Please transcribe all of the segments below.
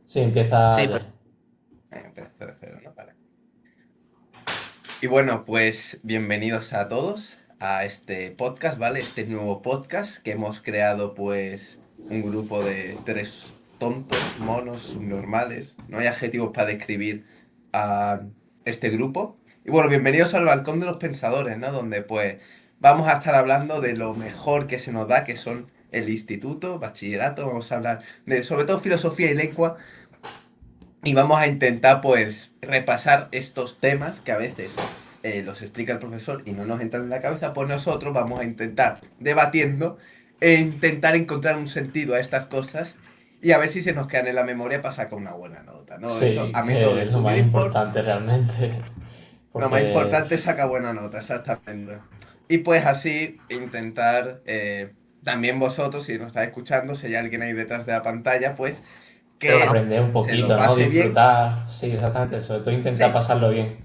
Sí, empieza Sí, ya. pues Empezó de cero, ¿no? Vale. Y bueno, pues bienvenidos a todos a este podcast, ¿vale? Este nuevo podcast que hemos creado, pues, un grupo de tres tontos, monos, subnormales. No hay adjetivos para describir a este grupo. Y bueno, bienvenidos al Balcón de los Pensadores, ¿no? Donde, pues, vamos a estar hablando de lo mejor que se nos da, que son el instituto, bachillerato. Vamos a hablar de, sobre todo, filosofía y lengua. Y vamos a intentar, pues, repasar estos temas que a veces los explica el profesor y no nos entran en la cabeza, pues nosotros vamos a intentar, debatiendo, e intentar encontrar un sentido a estas cosas y a ver si se nos quedan en la memoria para sacar una buena nota, ¿no? Esto Sí, a método que de es lo estudio más import, importante realmente. lo más Porque importante es sacar buena nota, exactamente. Y pues así intentar, también vosotros, si nos estáis escuchando, si hay alguien ahí detrás de la pantalla, pues pero que claro. aprender un se lo poquito, ¿no? pase bien. Disfrutar. Sí, exactamente. Sobre todo intentar Sí. pasarlo bien.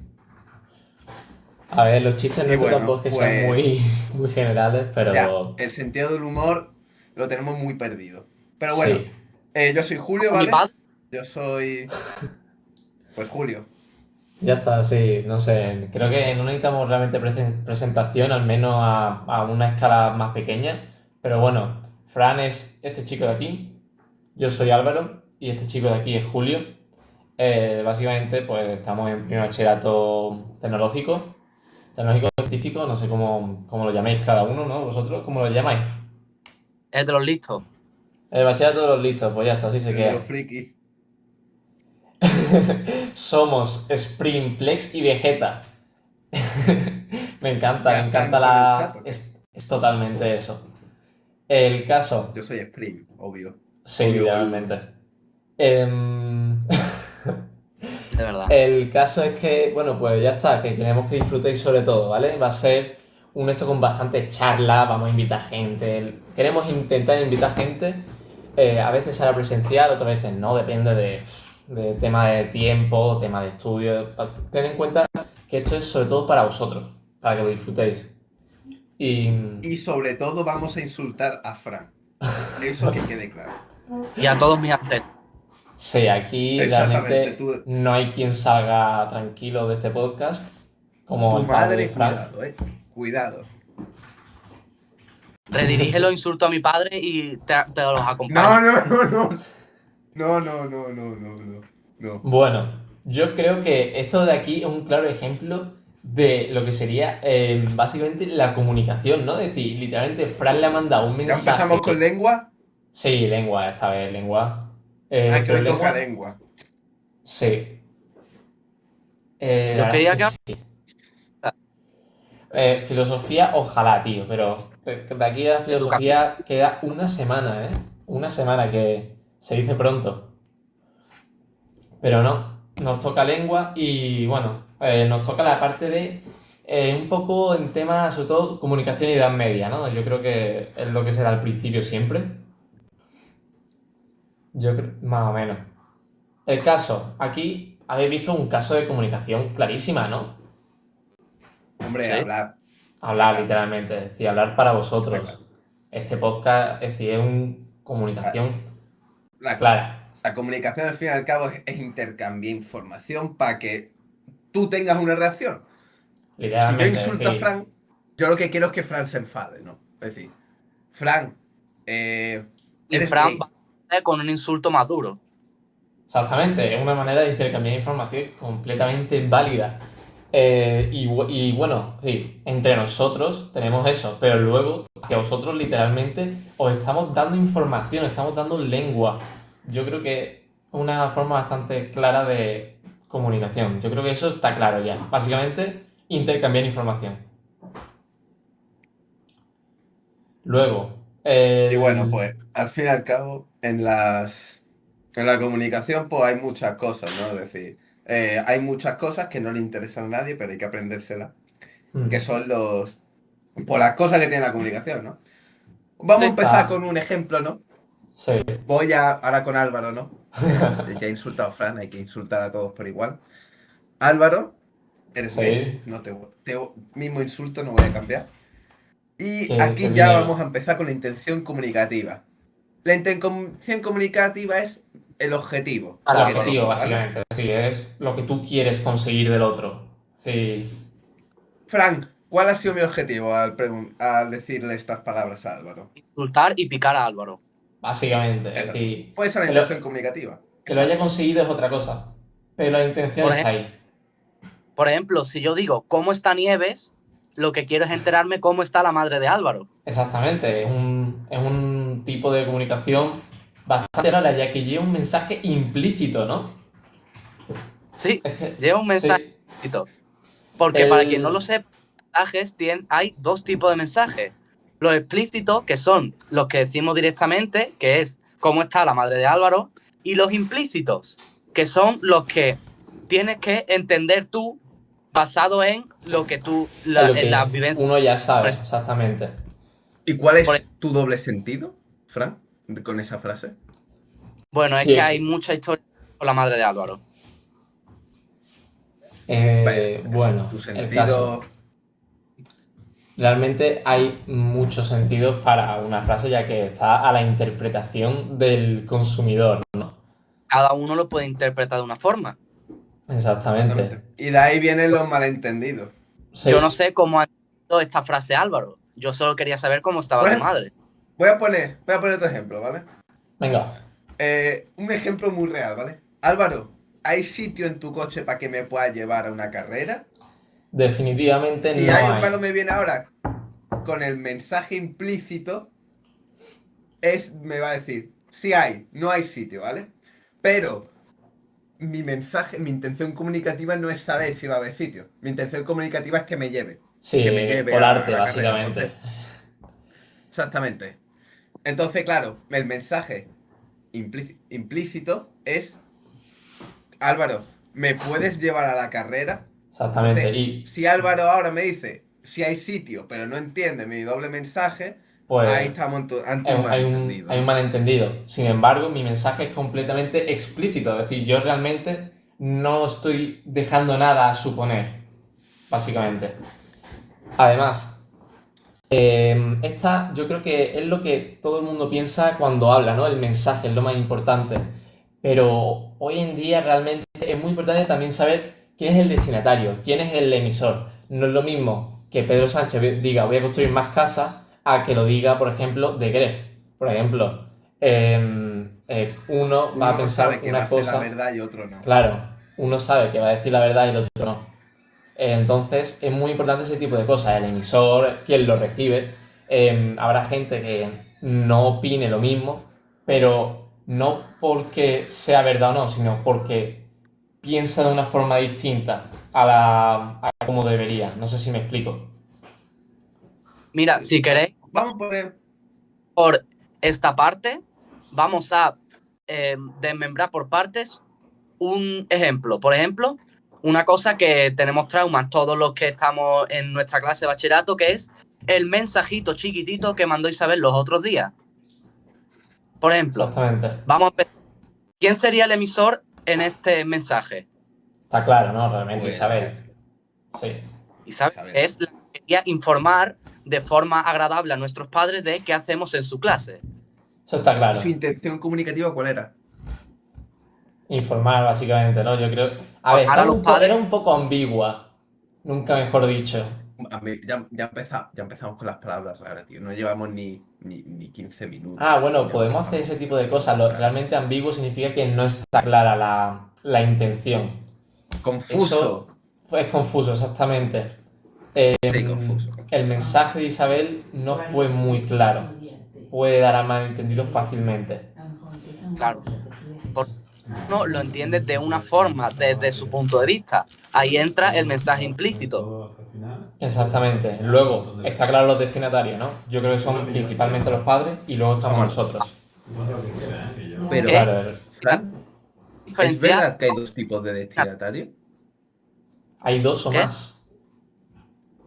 A ver, los chistes Y nuestros tampoco bueno, es que sean pues muy generales, ya, pero el sentido del humor lo tenemos muy perdido. Pero bueno, sí. yo soy Julio, Con mi ¿vale? padre, Yo soy, pues Julio. Ya está, sí, no sé. Creo que no necesitamos realmente presentación, al menos a una escala más pequeña. Pero bueno, Fran es este chico de aquí, yo soy Álvaro y este chico de aquí es Julio. Básicamente, pues estamos en primer bachillerato tecnológico científico, no sé cómo lo llaméis cada uno, ¿no? ¿Vosotros cómo lo llamáis? es de los listos. El bachillerato de los listos, pues ya está, así se El de queda. los frikis. Somos Spring, Plex y Vegeta. Me ¿Ya encanta están con el chat la... o qué? Es totalmente eso. El caso, Yo soy Spring, obvio. sí, Obvio, boludo. literalmente. Em, De verdad. El caso es que, bueno, pues ya está, que queremos que disfrutéis sobre todo, ¿vale? Va a ser un esto con bastante charla, vamos a invitar gente, queremos intentar invitar gente, a veces será presencial, otras veces no, depende de tema de tiempo, tema de estudio. Ten en cuenta que esto es sobre todo para vosotros, para que lo disfrutéis. Y Y sobre todo vamos a insultar a Fran. Eso que quede claro. Y a todos mis ancestros. sí, aquí Exactamente. realmente no hay quien salga tranquilo de este podcast, como Tu el padre de madre, Frank. cuidado, Cuidado. Redirige los insultos a mi padre y te los No, acompaño. no, no, no. No, no, no, no, no, no. No. Bueno, yo creo que esto de aquí es un claro ejemplo de lo que sería básicamente la comunicación, ¿no? Es decir, literalmente Fran le ha mandado un Ya empezamos mensaje. con lengua. Sí, lengua, esta vez lengua. Ah, que Pero hoy toca lengua, lengua. sí. La Yo verdad es creía que que... sí. Filosofía, ojalá, tío, pero de aquí a Educación. filosofía queda una semana, ¿eh? Una semana que se dice pronto. Pero no, nos toca lengua y bueno, nos toca la parte de un poco en temas, sobre todo comunicación y edad media, ¿no? Yo creo que es lo que será al principio siempre. Yo creo, más o menos. El caso, aquí habéis visto un caso de comunicación clarísima, ¿no? Hombre, Sí. hablar. Está Hablar claro. literalmente, es decir, hablar para Está vosotros. claro. Este podcast, es decir, es una La, comunicación la- clara, la comunicación al fin y al cabo es intercambiar información para que tú tengas una reacción. Si yo literalmente, es insulto a decir, Fran, yo lo que quiero es que Fran se enfade, ¿no? Es decir, Fran, Y eres Fran va gay. a con un insulto más duro. exactamente, es una manera de Exacto. intercambiar información completamente válida. Y bueno, sí, entre nosotros tenemos eso, pero luego hacia vosotros literalmente os estamos dando información, estamos dando lengua. Yo creo que es una forma bastante clara de comunicación. Yo creo que eso está claro ya. Básicamente, intercambiar información. Luego, Y bueno, el... pues al fin y al cabo, en la comunicación, pues hay muchas cosas, ¿no? Es decir, hay muchas cosas que no le interesan a nadie, pero hay que aprendérselas. Que hmm, son pues las cosas que tiene la comunicación, ¿no? Vamos a Sí. empezar está... con un ejemplo, ¿no? Sí. Ahora con Álvaro, ¿no? El que ha insultado a Fran, hay que insultar a todos por igual. Álvaro, eres gay, Sí. no mismo insulto, no voy a cambiar. Y Qué aquí ya dinero. vamos a empezar con la intención comunicativa. La intención comunicativa es el objetivo. El El que objetivo, tengo, ¿vale? básicamente. Sí, es lo que tú quieres conseguir del otro. Sí, Frank, ¿cuál ha sido mi objetivo al decirle estas palabras a Álvaro? Insultar y picar a Álvaro. básicamente. Es Exacto. decir, Puede ser la que lo, intención comunicativa. que lo haya conseguido es otra cosa. Pero la intención Por está ahí. Por ejemplo, si yo digo ¿cómo está Nieves?, lo que quiero es enterarme cómo está la madre de Álvaro. Exactamente. Es un tipo de comunicación bastante rara, ya que lleva un mensaje implícito, ¿no? Sí, Es que, lleva un mensaje. Porque para quien no lo sepa, mensajes hay dos tipos de mensajes. Los explícitos, que son los que decimos directamente, que es cómo está la madre de Álvaro, y los implícitos, que son los que tienes que entender tú basado en lo que tú, es lo en las que vivencias. uno ya sabe, Por exactamente. ¿Y cuál Por- es tu doble sentido, Frank, con esa frase? Bueno, es Sí, que hay mucha historia con la madre de Álvaro. Vaya, Bueno, tu el caso. sentido. Realmente hay muchos sentidos para una frase, ya que está a la interpretación del consumidor. Cada uno lo puede interpretar de una forma. Exactamente. Y de ahí vienen los malentendidos. Sí. Yo no sé cómo ha hecho esta frase Álvaro. Yo solo quería saber cómo estaba tu madre. Voy a poner otro ejemplo, ¿vale? Venga, Un ejemplo muy real, ¿vale? Álvaro, ¿hay sitio en tu coche para que me puedas llevar a una carrera? definitivamente Si no hay. Álvaro me viene ahora con el mensaje implícito, me va a decir, sí hay, no hay sitio, ¿vale? Pero mi intención comunicativa no es saber si va a haber sitio. Mi intención comunicativa es que me lleve. Sí, Que me lleve a colarte, la carrera. básicamente. Exactamente. Entonces, claro, el mensaje implícito es, Álvaro, ¿me puedes llevar a la carrera? Exactamente. Entonces, si Álvaro ahora me dice si hay sitio, pero no entiende mi doble mensaje, Pues ahí estamos ante un malentendido. hay un malentendido. Sin embargo, mi mensaje es completamente explícito. Es decir, yo realmente no estoy dejando nada a suponer, básicamente. Además, esta yo creo que es lo que todo el mundo piensa cuando habla, ¿no? El mensaje es lo más importante. Pero hoy en día realmente es muy importante también saber quién es el destinatario, quién es el emisor. No es lo mismo que Pedro Sánchez diga voy a construir más casas a que lo diga, por ejemplo, De Gref. Por ejemplo, uno va a Uno pensar sabe que va a una hacer la cosa. verdad y otro no. Claro, uno sabe que va a decir la verdad y el otro no. Entonces es muy importante ese tipo de cosas, el emisor, quien lo recibe. Habrá gente que no opine lo mismo, pero no porque sea verdad o no, sino porque piensa de una forma distinta a como debería. No sé si me explico. Mira, si queréis, Vamos a poner. por esta parte, vamos a desmembrar por partes un ejemplo. Por ejemplo, una cosa que tenemos traumas todos los que estamos en nuestra clase de bachillerato, que es el mensajito chiquitito que mandó Isabel los otros días. Por ejemplo, Exactamente. vamos a empezar. ¿Quién sería el emisor en este mensaje? Está claro, ¿no? Realmente Pues, Isabel. Sí. Isabel Isabel. es la que quería informar de forma agradable a nuestros padres de qué hacemos en su clase. Eso está claro. ¿Su intención comunicativa cuál era? Informar, básicamente, ¿no? Yo creo. A ver, Ahora los padres- era un poco ambigua. Nunca mejor dicho. A mí, ya empezamos con las palabras raras, tío. No llevamos ni 15 minutos. Ah, bueno, Ya podemos hacer empezamos. ese tipo de cosas. Realmente ambiguo significa que no está clara la intención. Confuso. Eso es confuso, exactamente. Sí, confuso. El mensaje de Isabel no fue muy claro. Puede dar a malentendidos fácilmente. Claro. No lo entiende de una forma, desde su punto de vista. Ahí entra el mensaje implícito. Exactamente. Luego, está claro los destinatarios, ¿no? Yo creo que son principalmente los padres y luego estamos nosotros. Pero, Claro, Fran, ¿es Diferenciar. verdad que hay dos tipos de destinatarios? hay dos o ¿Qué? más.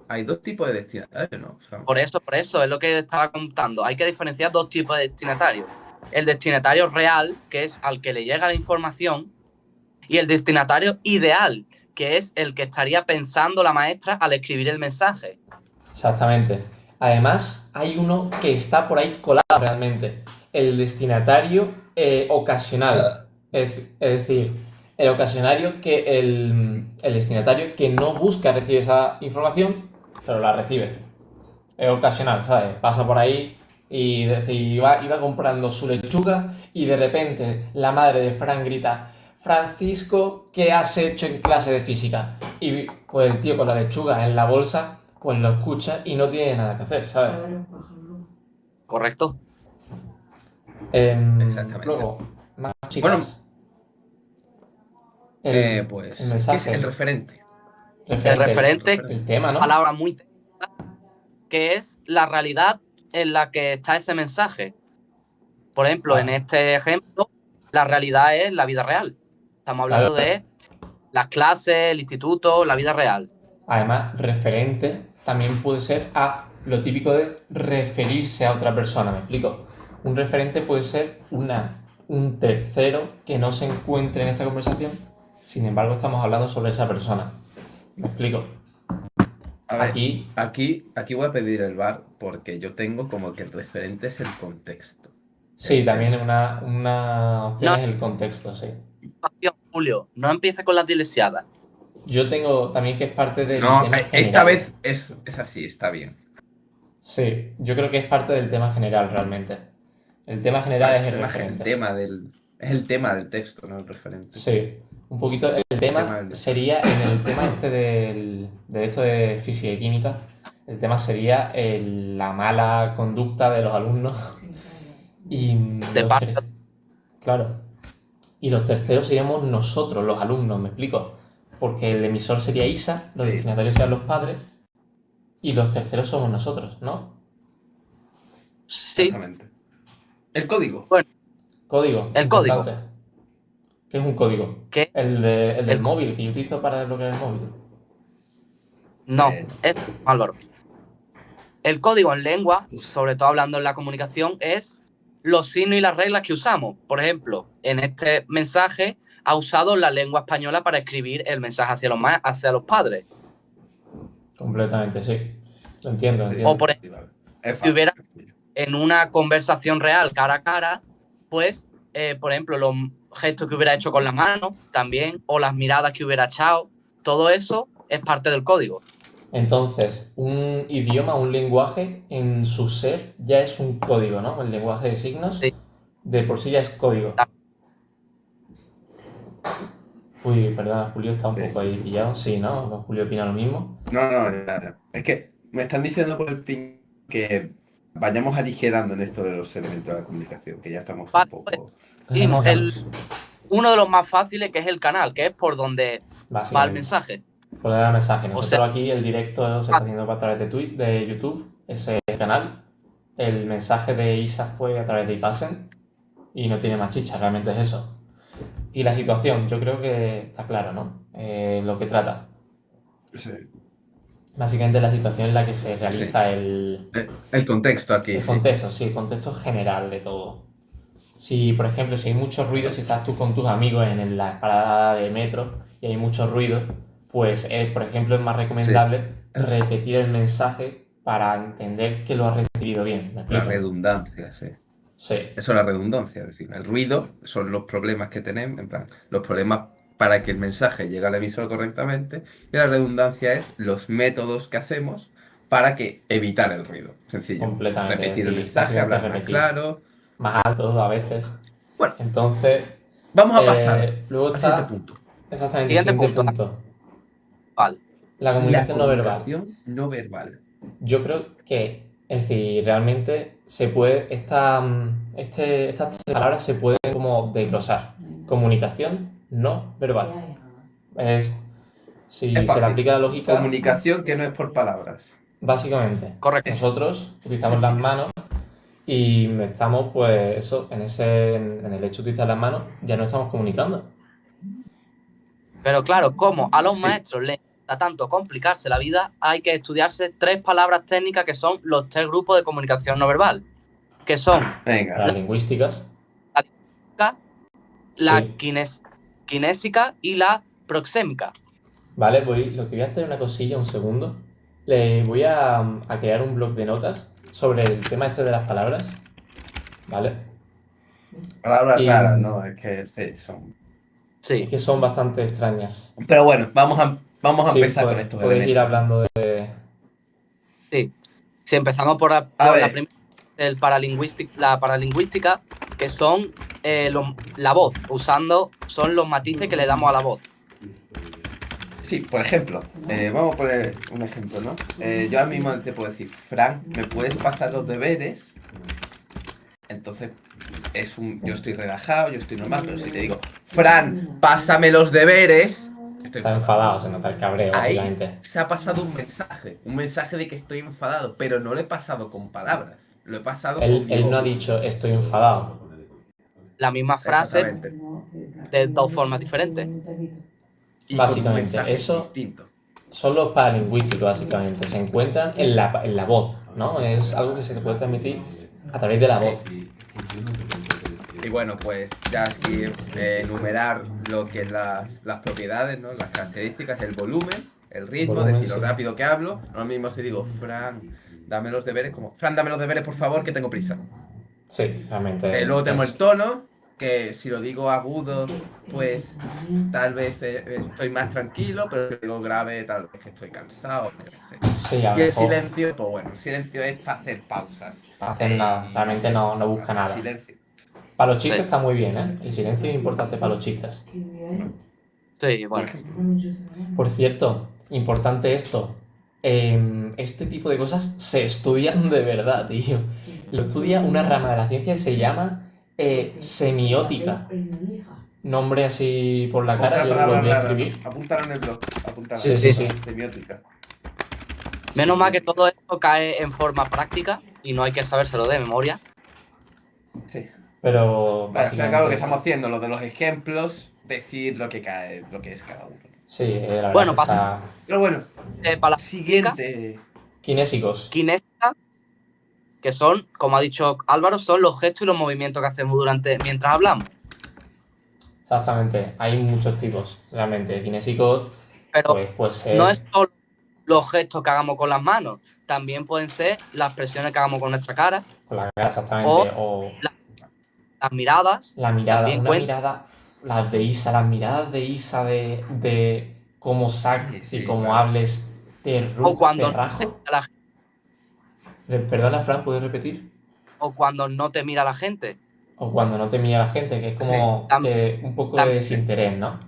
Hay dos tipos de destinatarios, ¿no, Fran? Por eso, es lo que estaba contando. Hay que diferenciar dos tipos de destinatarios. El destinatario real, que es al que le llega la información, y el destinatario ideal, que es el que estaría pensando la maestra al escribir el mensaje. Exactamente. Además, hay uno que está por ahí colado realmente. El destinatario ocasional. Es decir, el ocasionario que el destinatario que no busca recibir esa información, pero la recibe. Es ocasional, ¿sabes? Pasa por ahí y decir, iba comprando su lechuga y de repente la madre de Fran grita, Francisco, ¿qué has hecho en clase de física? Y pues el tío con la lechuga en la bolsa, pues lo escucha y no tiene nada que hacer, ¿sabes? ¿Correcto? Exactamente. Luego, más Bueno, chicas. El pues, ¿qué es mensaje, el referente? El referente, el tema, ¿no? palabra muy técnica, que es la realidad en la que está ese mensaje. Por ejemplo, en Vale. este ejemplo, la realidad es la vida real. Estamos hablando Claro. de las clases, el instituto, la vida real. Además, referente también puede ser a lo típico de referirse a otra persona, ¿me explico? Un referente puede ser un tercero que no se encuentre en esta conversación, sin embargo estamos hablando sobre esa persona. ¿Me explico? A ver, Aquí, aquí voy a pedir el bar porque yo tengo como que el referente es el contexto. sí, El también tema. una opción No, es el contexto, sí. Julio, no empieces con las dilesiadas. Yo tengo también que es parte del No, tema esta general. vez es así, está bien. Sí, yo creo que es parte del tema general realmente. El tema general Claro, es es el además referente. es el tema del texto, no el referente. Sí, un poquito. El El tema tema del mensaje. sería, en el tema este de esto de física y química, el tema sería la mala conducta de los alumnos y De parte, claro, y los terceros seríamos nosotros, los alumnos, ¿me explico? Porque el emisor sería ISA, los Sí, destinatarios serían los padres y los terceros somos nosotros, ¿no? sí. exactamente. El código. Bueno, Código, el código, importante. ¿Qué es un código? que El del el, móvil, que yo utilizo para desbloquear el móvil. no, No. es Álvaro. El código en lengua, Pues, sobre todo hablando en la comunicación, es los signos y las reglas que usamos. Por ejemplo, en este mensaje ha usado la lengua española para escribir el mensaje hacia los padres. Completamente, sí. Lo entiendo, lo sí, O entiendo. por sí, vale. Es ejemplo, si fácil. hubiera en una conversación real, cara a cara, pues, por ejemplo, los gestos que hubiera hecho con la mano también, o las miradas que hubiera echado, todo eso es parte del código. Entonces, un idioma, un lenguaje, en su ser ya es un código, ¿no? El lenguaje de signos Sí. de por sí ya es código. Uy, perdona, Julio está un Sí. poco ahí pillado. Sí, ¿no? Julio opina lo mismo. No, no, ya. Es que me están diciendo por el ping que vayamos aligerando en esto de los elementos de la comunicación, que ya estamos un Vale, pues, poco seguimos. atascados. Uno de los más fáciles, que es el canal, que es por donde va el Básicamente. mensaje. Por dar el mensaje. O sea, Nosotros aquí el directo se está haciendo a través de Twitch, de YouTube, ese canal. El mensaje de Isa fue a través de iPassen y no tiene más chicha, realmente es eso. Y la situación, yo creo que está claro, ¿no? Lo que trata. Sí. Básicamente la situación en la que se realiza El contexto aquí, el sí. contexto, sí, el contexto general de todo. Si, por ejemplo, si hay mucho ruido, si estás tú con tus amigos en la parada de metro y hay mucho ruido, pues, por ejemplo, es más recomendable repetir el mensaje para entender que lo has recibido bien. ¿Me La explico? redundancia, sí. Sí, Eso es la redundancia, es decir, el ruido son los problemas que tenemos, en plan, los problemas para que el mensaje llegue al emisor correctamente, y la redundancia es los métodos que hacemos para que evitar el ruido. Sencillo. completamente. Es Repetir el decir, mensaje, básicamente hablar más repetir. claro. Más alto a veces. Bueno, Entonces, vamos a pasar luego al siguiente está punto. exactamente el siguiente siguiente punto. punto. Vale. La La comunicación no verbal. comunicación no verbal. Yo creo que, es decir, realmente se puede, estas tres palabras se pueden como desglosar. Comunicación no verbal. Es, si Es se le fácil. aplica la lógica, Comunicación que no es por palabras. básicamente, Correcto. Es nosotros utilizamos las sencillo. manos y estamos, pues, eso, en el hecho de utilizar las manos, ya no estamos comunicando. Pero claro, como a los Sí. maestros les da tanto complicarse la vida, hay que estudiarse 3 palabras técnicas que son los 3 grupos de comunicación no verbal, que son Venga. Las lingüísticas, la sí. kinésica y la proxémica. Vale, lo que voy a hacer es una cosilla, un segundo. Le voy a crear un blog de notas sobre el tema este de las palabras. ¿Vale? Palabras Y, raras, ¿no? Es que sí, son. Es Sí, que son bastante extrañas. Pero bueno, vamos a Sí, empezar con estos podéis ir elementos. hablando de... sí. Si empezamos por A la ver, primera, la paralingüística, que son la voz, son los matices que le damos a la voz. sí, por ejemplo, vamos a poner un ejemplo, ¿no? Yo ahora mismo te puedo decir, Frank, ¿me puedes pasar los deberes? Entonces, yo estoy relajado, yo estoy normal, pero si te digo, Fran, pásame los deberes, estoy Está enfadado. enfadado, se nota el cabreo, Ahí básicamente. se ha pasado un mensaje de que estoy enfadado, pero no lo he pasado con palabras, lo he pasado con mi Él no ha voz. dicho estoy enfadado. La misma frase Exactamente. de dos formas diferentes. Y con un Básicamente, mensaje eso distinto. son los paralingüísticos, básicamente. Se encuentran en la voz, ¿no? Es algo que se te puede transmitir a través de la voz. Y bueno, pues ya aquí enumerar lo que es las propiedades, ¿no? Las características, el volumen, el ritmo, Volumen, decir lo sí. rápido que hablo. Ahora mismo si digo, Fran, dame los deberes, como, Fran, dame los deberes, por favor, que tengo prisa. Sí, realmente. Luego tenemos es- el tono, que si lo digo agudo, pues tal vez estoy más tranquilo, pero si lo digo grave, tal vez que estoy cansado, yo qué sé. Sí, a lo Y el mejor silencio, pues bueno, el silencio es para hacer pausas. para hacer nada. Y Realmente hacer no cosas busca raras. nada. Silencio. Para los chistes Sí. está muy bien, ¿eh? El silencio es importante para los chistes. Sí, Por bueno. ejemplo. Por cierto, importante esto. Este tipo de cosas se estudian de verdad, tío. Lo estudia una rama de la ciencia que se llama semiótica. Nombre así por la cara, Otra yo lo palabra voy a rara, ¿no? escribir. Apúntalo en el blog. Apúntalo. Sí, sí, sí. Semiótica. Menos mal que todo esto cae en forma práctica y no hay que sabérselo de memoria. Sí. Pero Vale, al fin y al cabo lo que básicamente. estamos haciendo, lo de los ejemplos, decir lo que es cada uno. Sí, la verdad Bueno, que está. Pero bueno, Para la siguiente. Kinésicos. kinéstica, que son, como ha dicho Álvaro, son los gestos y los movimientos que hacemos mientras hablamos. Exactamente. Hay muchos tipos, realmente. Kinésicos, Pero pues puede ser. no es solo los gestos que hagamos con las manos, también pueden ser las expresiones que hagamos con nuestra cara, Con la cara, exactamente. O las miradas. la mirada. También Una cuentan. mirada. Las de Isa, las miradas de Isa de cómo saques Sí, y cómo claro. hables. Te O cuando, rajo. Perdona, Fran, ¿puedes repetir? o cuando no te mira la gente. O cuando no te mira la gente, que es como Sí. que un poco de desinterés, ¿no?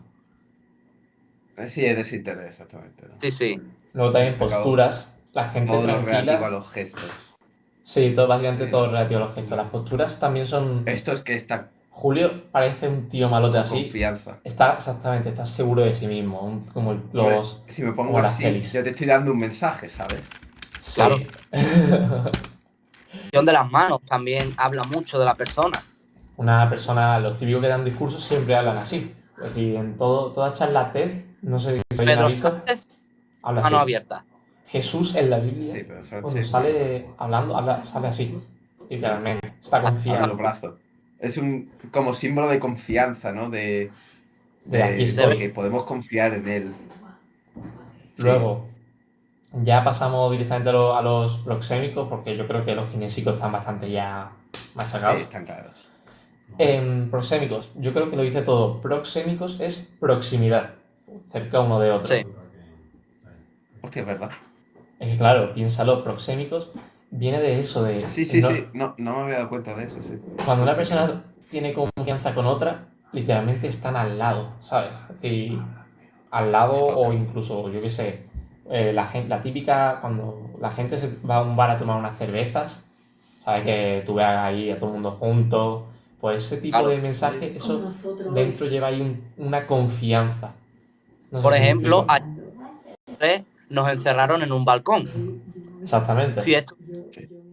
Sí, es desinterés, exactamente. ¿no? Sí, sí. Luego también Acabo- posturas, la gente Todo lo relativo a tranquila. los gestos. Sí, básicamente Sí. todo relativo a los gestos. Las posturas también son. Esto es que está Julio parece un tío malote con así. confianza. Está seguro de sí mismo, como Hombre, los. si me pongo como las así, pelis. yo te estoy dando un mensaje, ¿sabes? Sí. Claro. La posición de las manos también habla mucho de la persona. Una persona, los típicos que dan discursos siempre hablan así. Es decir, en toda charla TED, no sé si habéis Pedro visto, Sánchez, habla mano así. abierta. Jesús en la Biblia, Sí, pero eso cuando sí. sale hablando, sale así. Literalmente. Está Abre confiado. los brazos. Es como símbolo de confianza, ¿no? De aquí estoy. Porque podemos confiar en él. Sí. Luego, ya pasamos directamente a los proxémicos, porque yo creo que los kinésicos están bastante ya machacados. Sí, están claros. Proxémicos, yo creo que lo dice todo. Proxémicos es proximidad, cerca uno de otro. Sí. Hostia, es verdad. Es que claro, piénsalo, proxémicos viene de eso, de... Sí. No me había dado cuenta de eso, sí. Cuando una persona tiene confianza con otra, literalmente están al lado, ¿sabes? Es decir, al lado Sí, o incluso, yo qué sé, la típica, cuando la gente se va a un bar a tomar unas cervezas, ¿sabes? Que tú veas ahí a todo el mundo junto, pues ese tipo Claro. de mensaje, eso dentro lleva ahí una confianza. No sé Por si me ejemplo, explico. ayer nos encerraron en un balcón. Exactamente. Si estos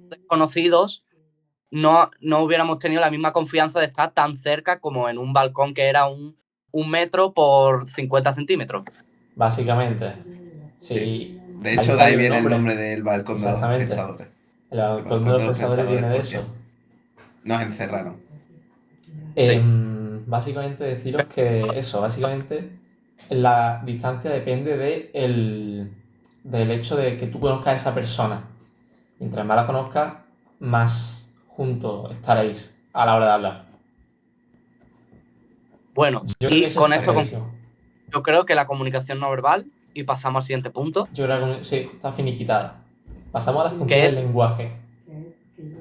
desconocidos no hubiéramos tenido la misma confianza de estar tan cerca como en un balcón que era un metro por 50 centímetros. Básicamente. Sí. De hecho, de ahí viene el nombre del balcón de los Exactamente. pensadores. El balcón de los pensadores viene de porque eso. Nos encerraron. Sí. Básicamente deciros que eso, básicamente la distancia depende del hecho de que tú conozcas a esa persona. Mientras más la conozcas, más juntos estaréis a la hora de hablar. Bueno, Yo creo que y eso con está esto clarísimo. yo creo que la comunicación no verbal, y pasamos al siguiente punto, Yo creo que sí, está finiquitada. Pasamos a las que funciones es, del lenguaje.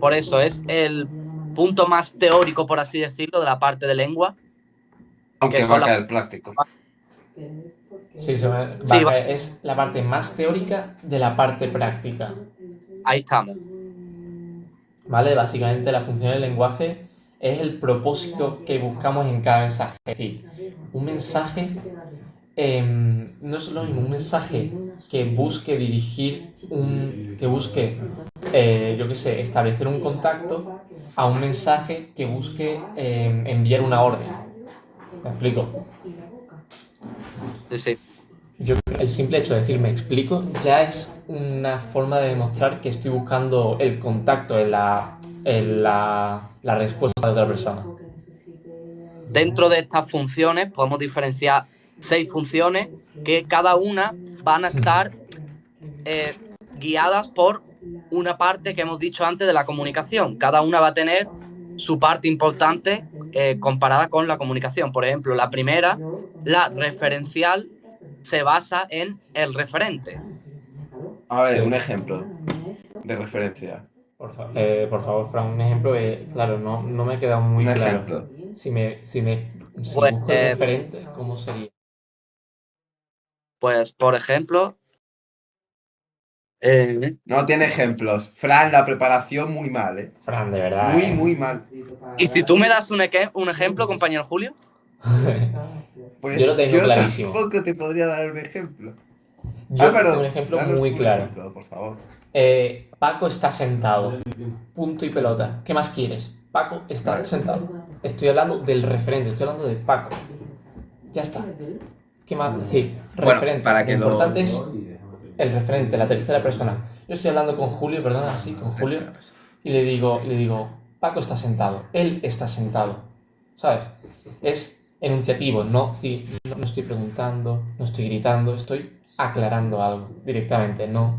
por eso, es el punto más teórico, por así decirlo, de la parte de lengua, que Aunque va son a las... caer práctico. Sí, Sí, es la parte más teórica de la parte práctica. ahí estamos. ¿Vale? Básicamente la función del lenguaje es el propósito que buscamos en cada mensaje. Es decir, un mensaje no es lo mismo un mensaje que busque dirigir que busque, yo qué sé, establecer un contacto a un mensaje que busque enviar una orden. ¿Me explico? Sí, sí. Yo creo que el simple hecho de decir me explico ya es una forma de demostrar que estoy buscando el contacto en la respuesta de otra persona. Dentro de estas funciones podemos diferenciar 6 funciones que cada una van a estar guiadas por una parte que hemos dicho antes de la comunicación. Cada una va a tener su parte importante comparada con la comunicación. Por ejemplo, la primera, la referencial, se basa en el referente. A ver, Sí. un ejemplo de referencia. Por favor, Fran, un ejemplo. Claro, no me ha quedado muy Un claro. ejemplo. Si Pues, busco el referente, ¿cómo sería? pues por ejemplo, No tiene ejemplos. Fran, la preparación muy mal, ¿eh? Fran, de verdad, Muy, muy mal. y si tú me das un ejemplo, compañero Julio. Yo lo Pues tengo yo clarísimo. tampoco te podría dar un ejemplo. Yo tengo un Álvaro, ejemplo danos muy tú un claro. ejemplo, por favor. Paco está sentado. Punto y pelota. ¿Qué más quieres? Paco está Vale. sentado. Estoy hablando del referente, estoy hablando de Paco. Ya está. ¿Qué más? Es decir, Bueno, referente. para Lo que importante es el referente, la tercera persona. Yo estoy hablando con Julio, perdona, así, con Julio, Tercera persona. y le digo, Paco está sentado, él está sentado. ¿Sabes? Es enunciativo, no estoy preguntando, no estoy gritando, estoy aclarando algo directamente, no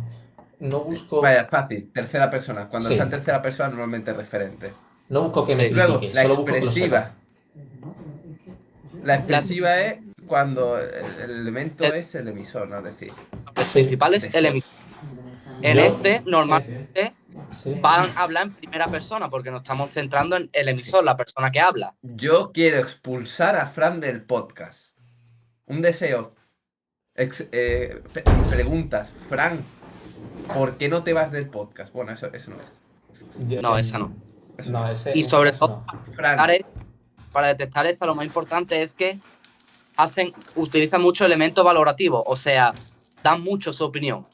busco, Vaya, fácil. Tercera persona. Cuando sí, está en tercera persona, normalmente es referente. no busco que me Sí. Luego, critique, la solo busco que lo sepa. expresiva. La expresiva es cuando el elemento es el emisor, ¿no? Es decir, Los Sí, principales deseo. elementos. En Yo- este, normalmente sí. van a hablar en primera persona porque nos estamos centrando en el emisor, la persona que habla. Yo quiero expulsar a Fran del podcast. Un deseo. Preguntas, Fran, ¿por qué no te vas del podcast? Bueno, eso no es. No, esa no. Eso No, no. ese, Y en sobre ese caso todo, no. Fran, para detectar esta, lo más importante es que utilizan mucho elementos valorativos, o sea, dan mucho su opinión.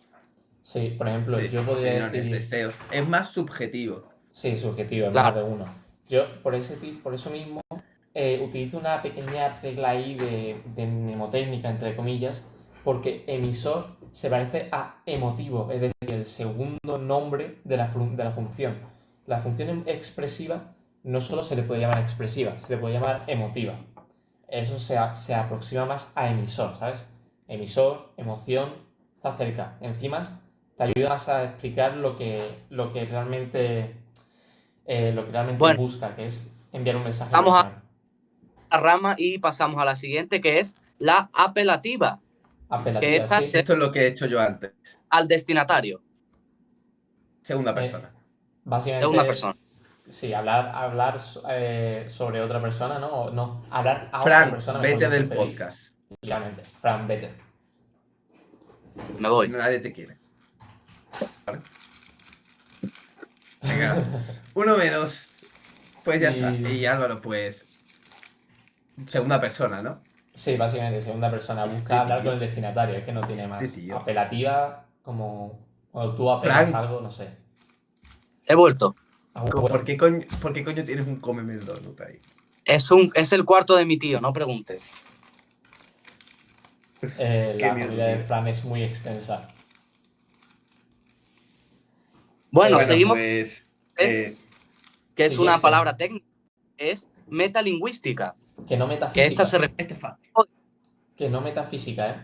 Sí, por ejemplo, sí, yo podría opiniones, decir... deseos. Es más subjetivo. Sí, subjetivo, es más Claro. de uno. Yo, por eso mismo, utilizo una pequeña regla ahí de mnemotécnica, entre comillas, porque emisor se parece a emotivo, es decir, el segundo nombre de la función. La función expresiva no solo se le puede llamar expresiva, se le puede llamar emotiva. Eso se aproxima más a emisor, ¿sabes? Emisor, emoción, está cerca. Encima te ayuda más a explicar lo que realmente Bueno, busca, que es enviar un mensaje vamos a personal. la rama y pasamos a la siguiente, que es la apelativa, que Apelativa, esta sí. se Esto es lo que he hecho yo antes. al destinatario Segunda Eh, persona. de Básicamente, una persona. sí, hablar sobre otra persona, ¿no? O no, hablar a otra Fran, persona, mejor vete dicho, del pedir. podcast. Literalmente. Fran, vete. Me voy. Nadie te quiere. ¿Vale? Venga, uno menos. Pues ya está. Y Álvaro, pues. Segunda persona, ¿no? Sí, básicamente, segunda persona. Este Busca hablar tío. con el destinatario, es que no tiene Este más. tío. Apelativa, como cuando tú apelas Fran. algo, no sé. He vuelto. ¿Por qué coño tienes un cómeme el donut ahí? Es el cuarto de mi tío, no preguntes. La miedo familia de tiene. Fran es muy extensa. Bueno, Bueno, seguimos, pues. que es Siguiente. una palabra técnica, es metalingüística. Que no Que metafísica. esta se refiere. Este es fácil. Que no metafísica, ¿eh?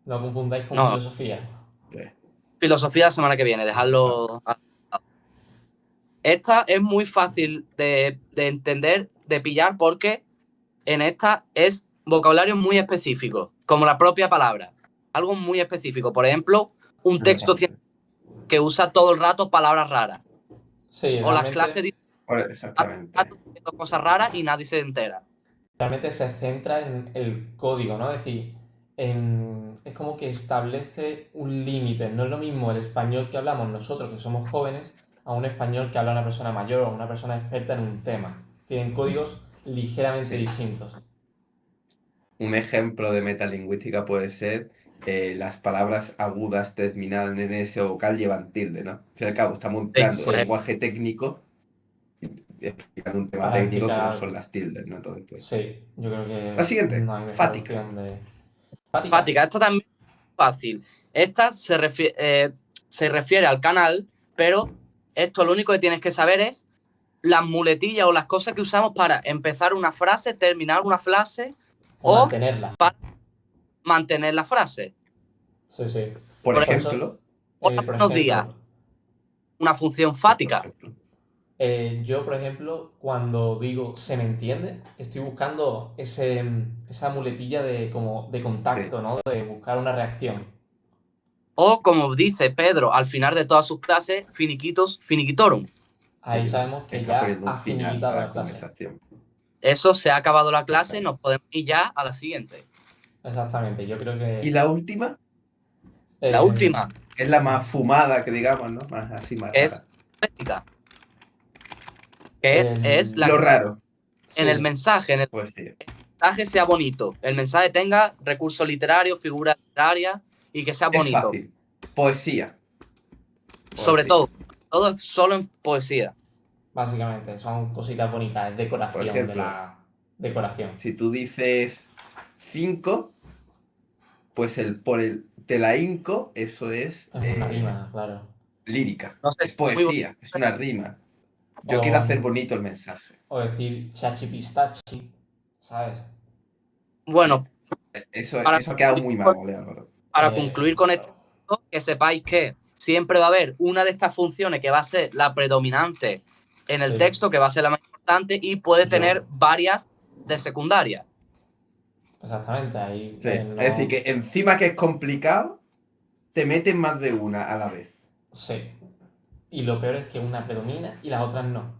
No confundáis con No. filosofía. Filosofía la semana que viene, dejadlo. Esta es muy fácil de entender, de pillar, porque en esta es vocabulario muy específico, como la propia palabra. Algo muy específico. Por ejemplo, un texto que usa todo el rato palabras raras. Sí, O las clases dicen Exactamente. cosas raras y nadie se entera. realmente se centra en el código, ¿no? Es decir, es como que establece un límite. No es lo mismo el español que hablamos nosotros, que somos jóvenes, a un español que habla una persona mayor o una persona experta en un tema. Tienen códigos ligeramente distintos. Un ejemplo de metalingüística puede ser las palabras agudas terminadas en ese vocal llevan tilde, ¿no? Al fin y al cabo, estamos empleando Sí. lenguaje técnico explicando un tema Para técnico explicar como algo. son las tildes, ¿no? Entonces, pues. Sí, yo creo que La siguiente, no hay mejor fática. opción de... Fática. Fática, esta también es fácil. Esta se refiere al canal, pero esto lo único que tienes que saber es las muletillas o las cosas que usamos para empezar una frase, terminar una frase O o mantenerla. para mantener la frase. Sí, sí. Por Por ejemplo, Hola, por buenos días. ejemplo, Una función por fática. ejemplo. Yo, por ejemplo, cuando digo se me entiende, estoy buscando esa muletilla de, como, de contacto, Sí. ¿no? De buscar una reacción. O, como dice Pedro al final de todas sus clases, finiquitos, finiquitorum. Ahí sabemos que Está ya poniendo un ha final a finiquitado la la clase. conversación. Eso, se ha acabado la clase, Exacto. nos podemos ir ya a la siguiente. Exactamente, yo creo que... Y la última La última es la más fumada, que digamos, ¿no? Más así, más es rara. poética, que es la Lo que raro. en el mensaje, Pues sí. mensaje sea bonito. El mensaje tenga recursos literarios, figuras literarias y que sea Es bonito. fácil. Poesía. Sobre Poesía. todo es solo en poesía. Básicamente, son cositas bonitas, es decoración Por ejemplo, de la decoración. Si tú dices 5, pues te la hinco, eso es Es una rima, claro. lírica. No sé Es si es muy poesía, es una rima. Yo O- quiero hacer bonito el mensaje. O decir chachi pistachi, ¿sabes? bueno. Eso Para ha quedado muy mago, Álvaro. Para concluir con Claro. esto, que sepáis que siempre va a haber una de estas funciones que va a ser la predominante en el Sí. texto, que va a ser la más importante, y puede Yo. tener varias de secundaria. Exactamente, ahí Sí. Es decir, que encima que es complicado, te meten más de una a la vez. Sí. Y lo peor es que una predomina y las otras no.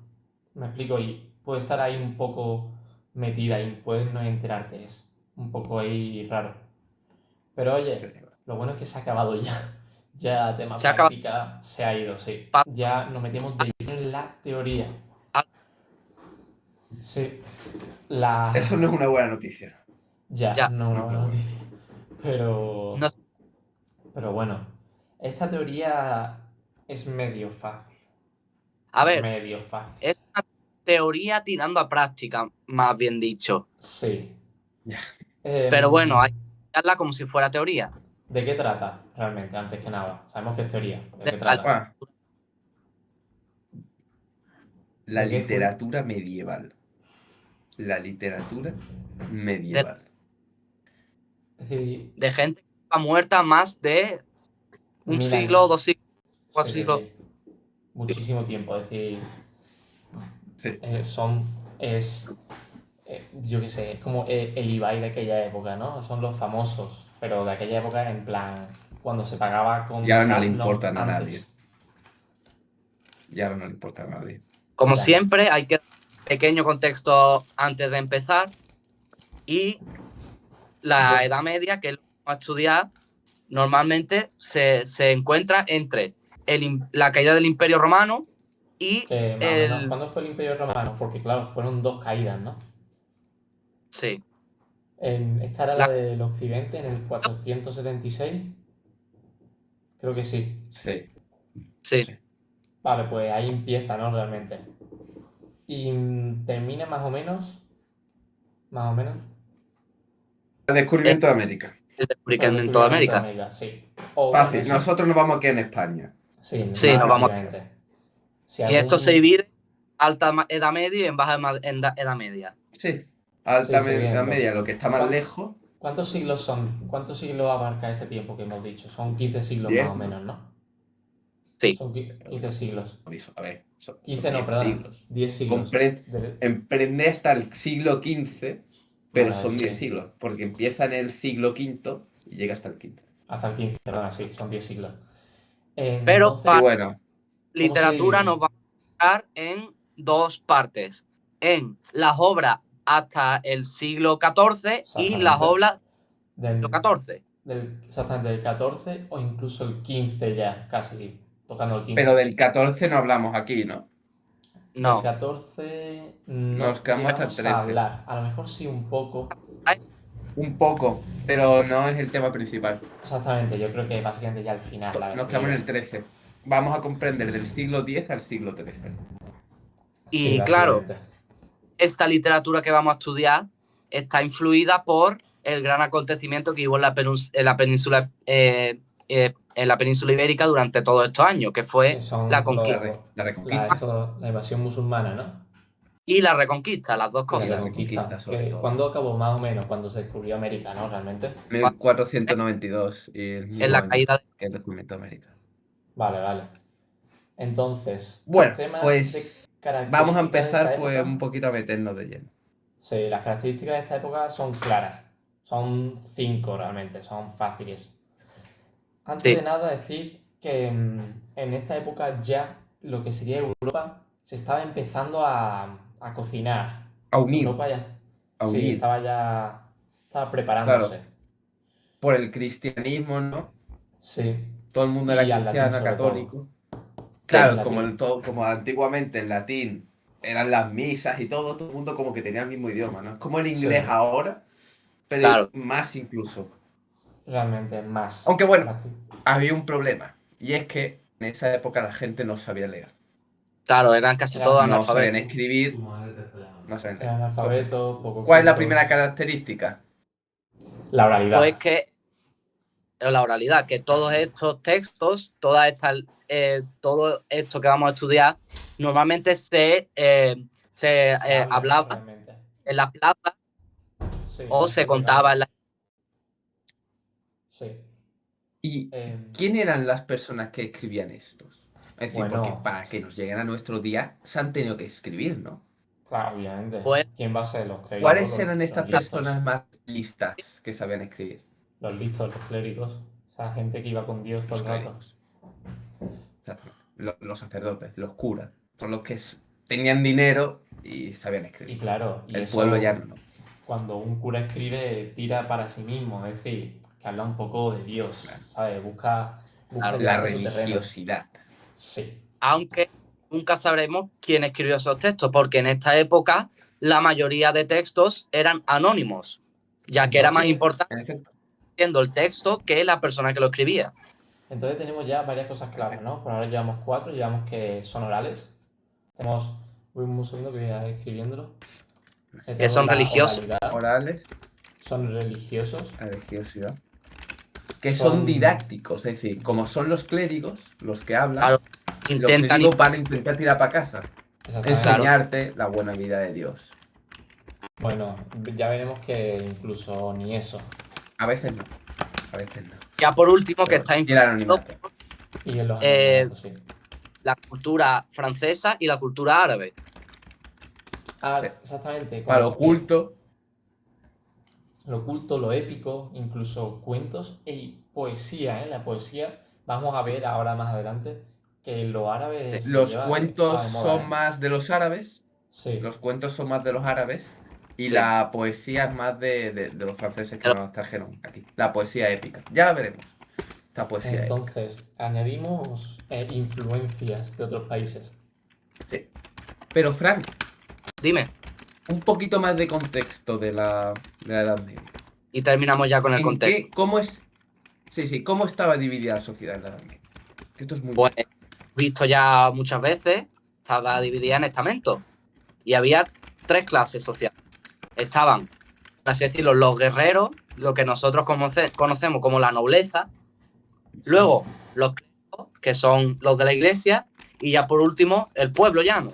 Me explico, y puede estar ahí un poco metida y puedes no enterarte, es un poco ahí raro. Pero oye, Sí. lo bueno es que se ha acabado ya. Ya tema Se ha acabado. práctica se ha ido, sí. Pa- Ya nos metemos de lleno en la teoría. Sí. Eso no es una buena noticia. Ya, no es una buena noticia. Pero... No. Pero bueno, esta teoría es medio fácil. A ver, Medio fácil. es una teoría tirando a práctica, más bien dicho. Sí. Ya. Pero bueno, hay que darla como si fuera teoría. ¿De qué trata realmente, antes que nada? Sabemos que es teoría. ¿De qué Vale. trata? La ¿De qué fue? literatura medieval. La literatura medieval. Es decir, De gente que está muerta más de un 1000 siglo, años. 2 siglos, 4 Sí, sí, siglos. sí. Muchísimo tiempo. Es decir, Sí. yo qué sé, es como el Ibai de aquella época, ¿no? Son los famosos, pero de aquella época en plan, cuando se pagaba con Y ahora no sal, le importan a antes. nadie. Y ahora no le importa a nadie. Como Ya. siempre, hay que dar un pequeño contexto antes de empezar. Y la Edad Media, que es lo que vamos a estudiar, normalmente se encuentra entre la caída del Imperio Romano y Que más o menos, ¿cuándo fue el Imperio Romano? Porque claro, fueron dos caídas, ¿no? Sí. Esta era la del Occidente en el 476. Creo que sí. Sí. Sí. Vale, pues ahí empieza, ¿no? Realmente. Y termina más o menos. Más o menos. El descubrimiento de América. El El descubrimiento en descubrimiento toda de América. Sí. O, Fácil. bueno, Nosotros nos vamos aquí en España. Sí, Sí, nos vamos. básicamente. Si Y esto se divide en alta Edad Media y en baja Edad Media. Sí. Alta se divide en Edad dos. Media, lo que está más ¿Cuánto- lejos. ¿Cuántos siglos son? ¿Cuántos siglos abarca este tiempo que hemos dicho? Son 15 siglos 10, más o ¿no? menos, ¿no? Sí. Son 15 siglos. A ver, son 15 no, 10 perdón. siglos. 10 siglos. Emprende hasta el siglo XV Pero Bueno, son 10 sí. siglos, porque empieza en el siglo V y llega hasta el quinto. Hasta el 15, perdona, sí, son 10 siglos. Pero Y Entonces, bueno, ¿cómo literatura nos se...? va a enfocar en dos partes. En las obras hasta el siglo XIV y las Exactamente. obras del Del, siglo XIV. exactamente del 14 o incluso el 15 ya, casi, tocando el 15. pero del 14 no hablamos aquí, ¿no? Del No. 14 Nos no quedamos hasta el llegamos a 13. hablar, a lo mejor sí un poco. Un poco, pero no es el tema principal. Exactamente, yo creo que básicamente ya al final la Nos quedamos en el despedida. 13. Vamos a comprender del siglo X al siglo XIII. Sí, Y claro, básicamente. esta literatura que vamos a estudiar está influida por el gran acontecimiento que hubo en la península ibérica durante todos estos años, que Que fue la son conquista La reconquista. la invasión musulmana, ¿no? y la reconquista, las dos Y la Y la cosas. reconquista, reconquista. sobre Que, todo. ¿cuándo acabó más o menos? Cuando se descubrió América, ¿no? Realmente. 1492 y el En mismo la año caída de... que el descubrimiento de América. Vale, vale. Entonces, Bueno, tema de pues vamos a características de esta empezar pues un época. poquito a meternos de lleno. Sí, las características de esta época son claras. Son 5 realmente, son fáciles. Antes de Sí, nada, decir que en esta época ya lo que sería Europa se estaba empezando a cocinar. A unir, Europa ya, a sí, unir. estaba Claro, preparándose. por el cristianismo, ¿no? Sí, Todo el mundo era y al latín cristiano, sobre todo. católico. Y al Claro, latín, como antiguamente en latín eran las misas y todo el mundo como que tenía el mismo idioma, ¿no? Es como el sí, inglés ahora, pero claro, más incluso. realmente más Aunque bueno, práctico. había un problema, y es que en esa época la gente no sabía leer, claro, eran casi Eran, todos no sabían analfabetos. escribir, no sabían leer. eran Entonces, analfabetos, poco ¿cuál es la cultos. primera característica? La Pues oralidad. que la oralidad, que todos estos textos, todo esto que vamos a estudiar, normalmente se Habla hablaba realmente. en las plazas Sí, o no se se contaba pegaba. en la... ¿Y Sí. quién eran las personas que escribían estos? Es decir, porque Bueno, para que nos lleguen a nuestro día se han tenido que escribir, ¿no? claro, obviamente. Pues ¿Quién va a ser? Los clérigos, ¿Cuáles eran los estas listos. personas más listas que sabían escribir? Los listos, los clérigos. O sea, gente que iba con Dios todo Los el rato. clérigos. Exactamente. Los sacerdotes, los curas. Son los que tenían dinero y sabían Y escribir. claro, y El eso, pueblo ya no. cuando un cura escribe, tira para sí mismo. Es decir, que habla un poco de Dios, Claro. ¿sabes? Busca Claro. La llegar a su terreno. religiosidad. Sí. aunque nunca sabremos quién escribió esos textos, porque en esta época la mayoría de textos eran anónimos, ya que era más Entonces, importante En efecto. siendo el texto que la persona que lo escribía. entonces tenemos ya varias cosas claras, ¿no? Por ahora llevamos 4, llevamos que son orales. Tenemos, voy un segundo que voy a ir escribiéndolo. Que son la religiosos. oralidad, Orales, son religiosos, la religiosidad. Que son son didácticos, es decir, como son los clérigos los que hablan, Claro, los intentan clérigos van a intentar tirar para casa. exactamente. Enseñarte la buena vida de Dios. Bueno, ya veremos que incluso ni eso. A veces no. A veces no. ya por último que Pero está tiene el influido anonimato. Y en los Eh, anonimatos, sí. la cultura francesa y la cultura árabe. Ah, exactamente. Para lo como que oculto, lo oculto, lo épico, incluso cuentos y poesía, ¿eh? La poesía, vamos a ver ahora más adelante que lo árabe se los lleva, cuentos está de moda, son ¿eh? más de los árabes. Sí, Los cuentos son más de los árabes. Y Sí. la poesía es más de los franceses que Pero- nos trajeron aquí. La poesía épica. Ya la veremos. Esta poesía épica. entonces añadimos influencias de otros países. Sí. Pero Frank, Dime, un poquito más de contexto de la Edad Media. y terminamos ya con el ¿En contexto. ¿Cómo es? Sí, ¿cómo estaba dividida la sociedad en la Edad Media? Esto es muy Pues bueno. visto ya muchas veces, estaba dividida en estamentos y había 3 clases sociales. Estaban, por así decirlo, los guerreros, lo que nosotros conocemos como la nobleza, luego los clérigos, que son los de la iglesia, y ya por último el pueblo llano.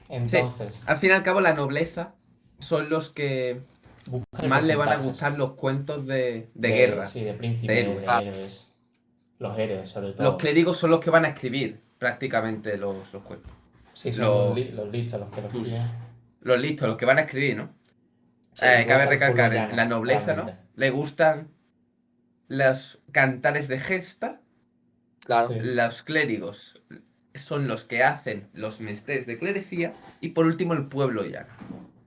Entonces, Al fin y al cabo, la nobleza son los que buscan más le van a representarse. gustar los cuentos de guerra. Sí, de príncipes, de de héroes. héroes. Los héroes, sobre todo. Los clérigos son los que van a escribir prácticamente los cuentos. Sí, son los- los listos los que los tus- escriben. Los listos, los que van a escribir, ¿no? Cabe gusta el recalcar, pueblo llano, la nobleza, ¿no? realmente. Le gustan los cantares de gesta, Claro. Sí. los clérigos son los que hacen los menesteres de clerecía y por último el pueblo llano,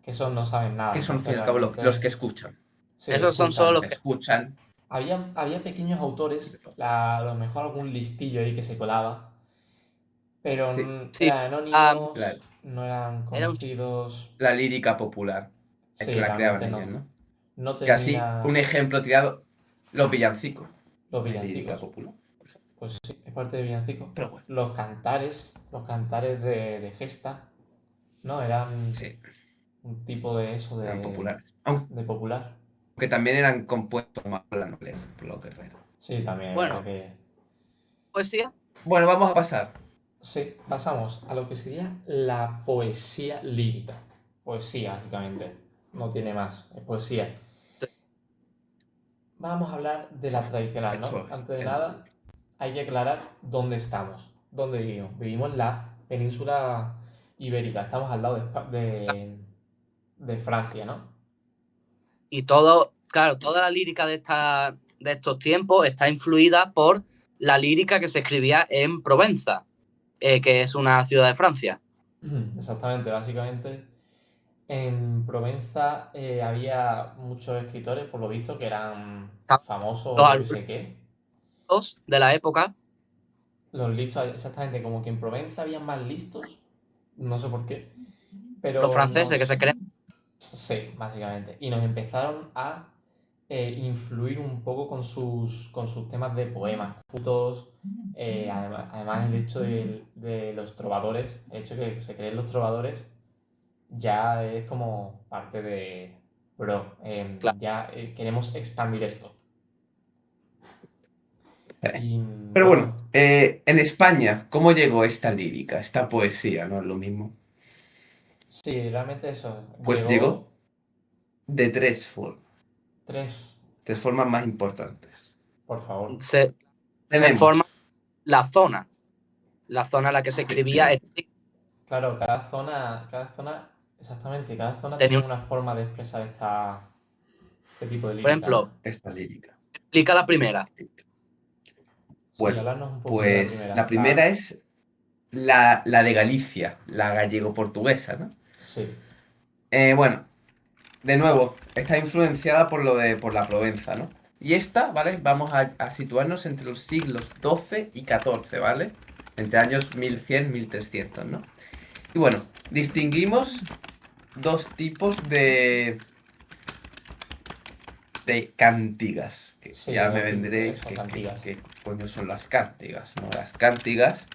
Que esos no saben nada, que son al fin entonces y al cabo realmente los que escuchan. sí, Esos son solo los escuchan. que... Escuchan. Había pequeños autores, a lo mejor algún listillo ahí que se colaba, pero Sí, Sí, eran ah, la, anónimos, no eran era un... conocidos. la lírica popular. Es que Sí, la creaban realmente ellos, no. ¿no? No Casi un termina ejemplo tirado, los villancicos. los No es lírica villancicos. popular. Pues sí, es parte de villancicos. Pero bueno, Los cantares de gesta, ¿no? Eran sí, un tipo de eso, eran populares. Aunque de popular. también eran compuestos más por la nobleza, por los guerreros. Sí, también es verdad Bueno, que... poesía. Bueno, vamos a pasar. Sí, pasamos a lo que sería la poesía lírica. Poesía, básicamente. No tiene más, es poesía. Vamos a hablar de la tradicional, ¿no? Esto es Antes de entendible. nada, hay que aclarar dónde estamos, dónde vivimos. Vivimos en la península ibérica, estamos al lado de Francia, ¿no? Y todo, claro, toda la lírica de estos tiempos está influida por la lírica que se escribía en Provenza, que es una ciudad de Francia. Exactamente, básicamente en Provenza había muchos escritores, por lo visto, que eran famosos Los o yo qué alumnos sé qué. de la época, Los listos, exactamente, como que en Provenza había más listos, no sé por qué, los pero franceses que se creen. sí, básicamente. Y nos empezaron a influir un poco con sus temas de poemas cultos. Además, el hecho de los trovadores, el hecho de que se creen los trovadores, ya es como parte de, bro, Claro. ya queremos expandir esto. Y Pero bueno, bueno, en España, ¿cómo llegó esta lírica, esta poesía? No es lo mismo. sí, realmente eso. Pues Llegó llegó de tres, tres formas más importantes. por favor. Se Tenemos, forma la zona en la que se sí, escribía. Claro, cada zona, exactamente, cada zona Tenía tiene una forma de expresar este tipo de por lírica, ejemplo, ¿no? esta lírica. explica la Esta primera. lírica. Sí, Bueno, hablarnos un poquito de la pues la primera. primera es la de Galicia, la gallego-portuguesa, ¿no? Sí, Bueno, de nuevo, está influenciada por la Provenza, ¿no? Y esta, ¿vale? Vamos a situarnos entre los siglos XII y XIV, ¿vale? Entre años 1100 1300, ¿no? Y bueno, distinguimos dos tipos de cantigas. Que sí, ya me dos tipos, vendréis eso, cantigas. que coño son las cántigas, ¿no? Las cántigas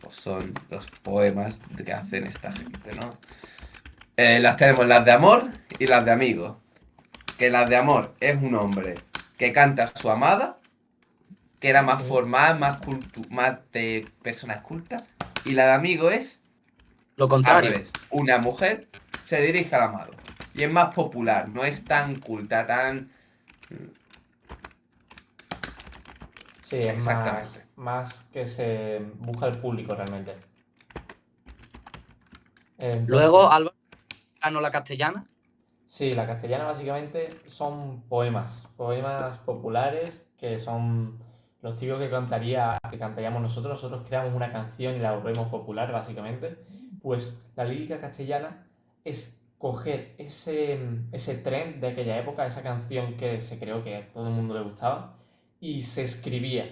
pues son los poemas que hacen esta gente, ¿no? Las tenemos las de amor y las de amigos. Que las de amor es un hombre que canta a su amada, que era más Sí, formal, más de personas cultas. Y la de amigo es Lo al contrario. revés. Una mujer se dirige al amado. Y es más popular, no es tan culta, tan... sí, es Exactamente. más que se busca el público realmente. Luego Entonces, Álvaro ganó la castellana. sí, la castellana básicamente son poemas populares que son los típicos que cantaríamos nosotros. Nosotros creamos una canción y la volvemos popular, básicamente. Pues la lírica castellana es coger ese trend de aquella época, esa canción que se creó que a todo el mundo le gustaba, y se escribía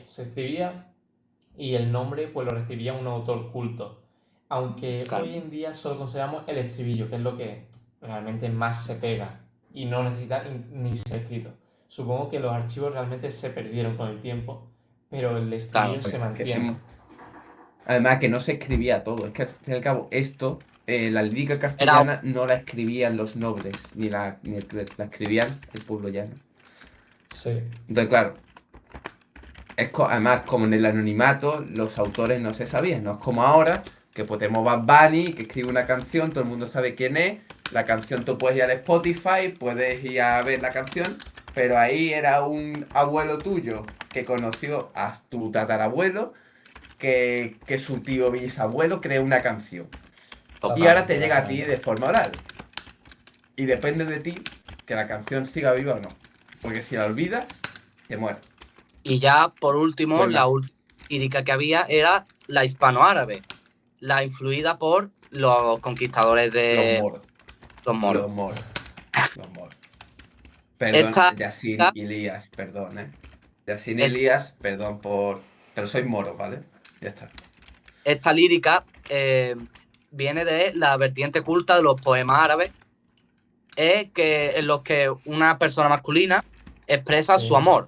y el nombre pues lo recibía un autor culto. Aunque Claro. hoy en día solo consideramos el estribillo, que es lo que realmente más se pega y no necesita ni ser escrito. Supongo que los archivos realmente se perdieron con el tiempo, pero el Claro. estribillo se Que mantiene. además que no se escribía todo. Es que al fin y al cabo esto, la lírica Era castellana no la escribían los nobles, la escribían el pueblo llano. Sí, Entonces, claro, además, como en el anonimato, los autores no se sabían. No es como ahora, que pues tenemos Bad Bunny, que escribe una canción, todo el mundo sabe quién es. La canción tú puedes ir al Spotify, puedes ir a ver la canción, pero ahí era un abuelo tuyo que conoció a tu tatarabuelo, que su tío bisabuelo creó una canción. Y ahora te exactamente, llega a ti básicamente. de forma oral. Y depende de ti que la canción siga viva o no. Porque si la olvidas, te mueres. Y ya, por último, Bueno. la última lírica que había era la hispanoárabe, la influida por los conquistadores de Los moros. los moros. Los moros. Perdón, Esta- Yacine Elías, perdón, Yacine Esta- Elías, perdón por... Pero soy moro, ¿vale? Ya está. Esta lírica viene de la vertiente culta de los poemas árabes, en los que una persona masculina expresa Sí. su amor.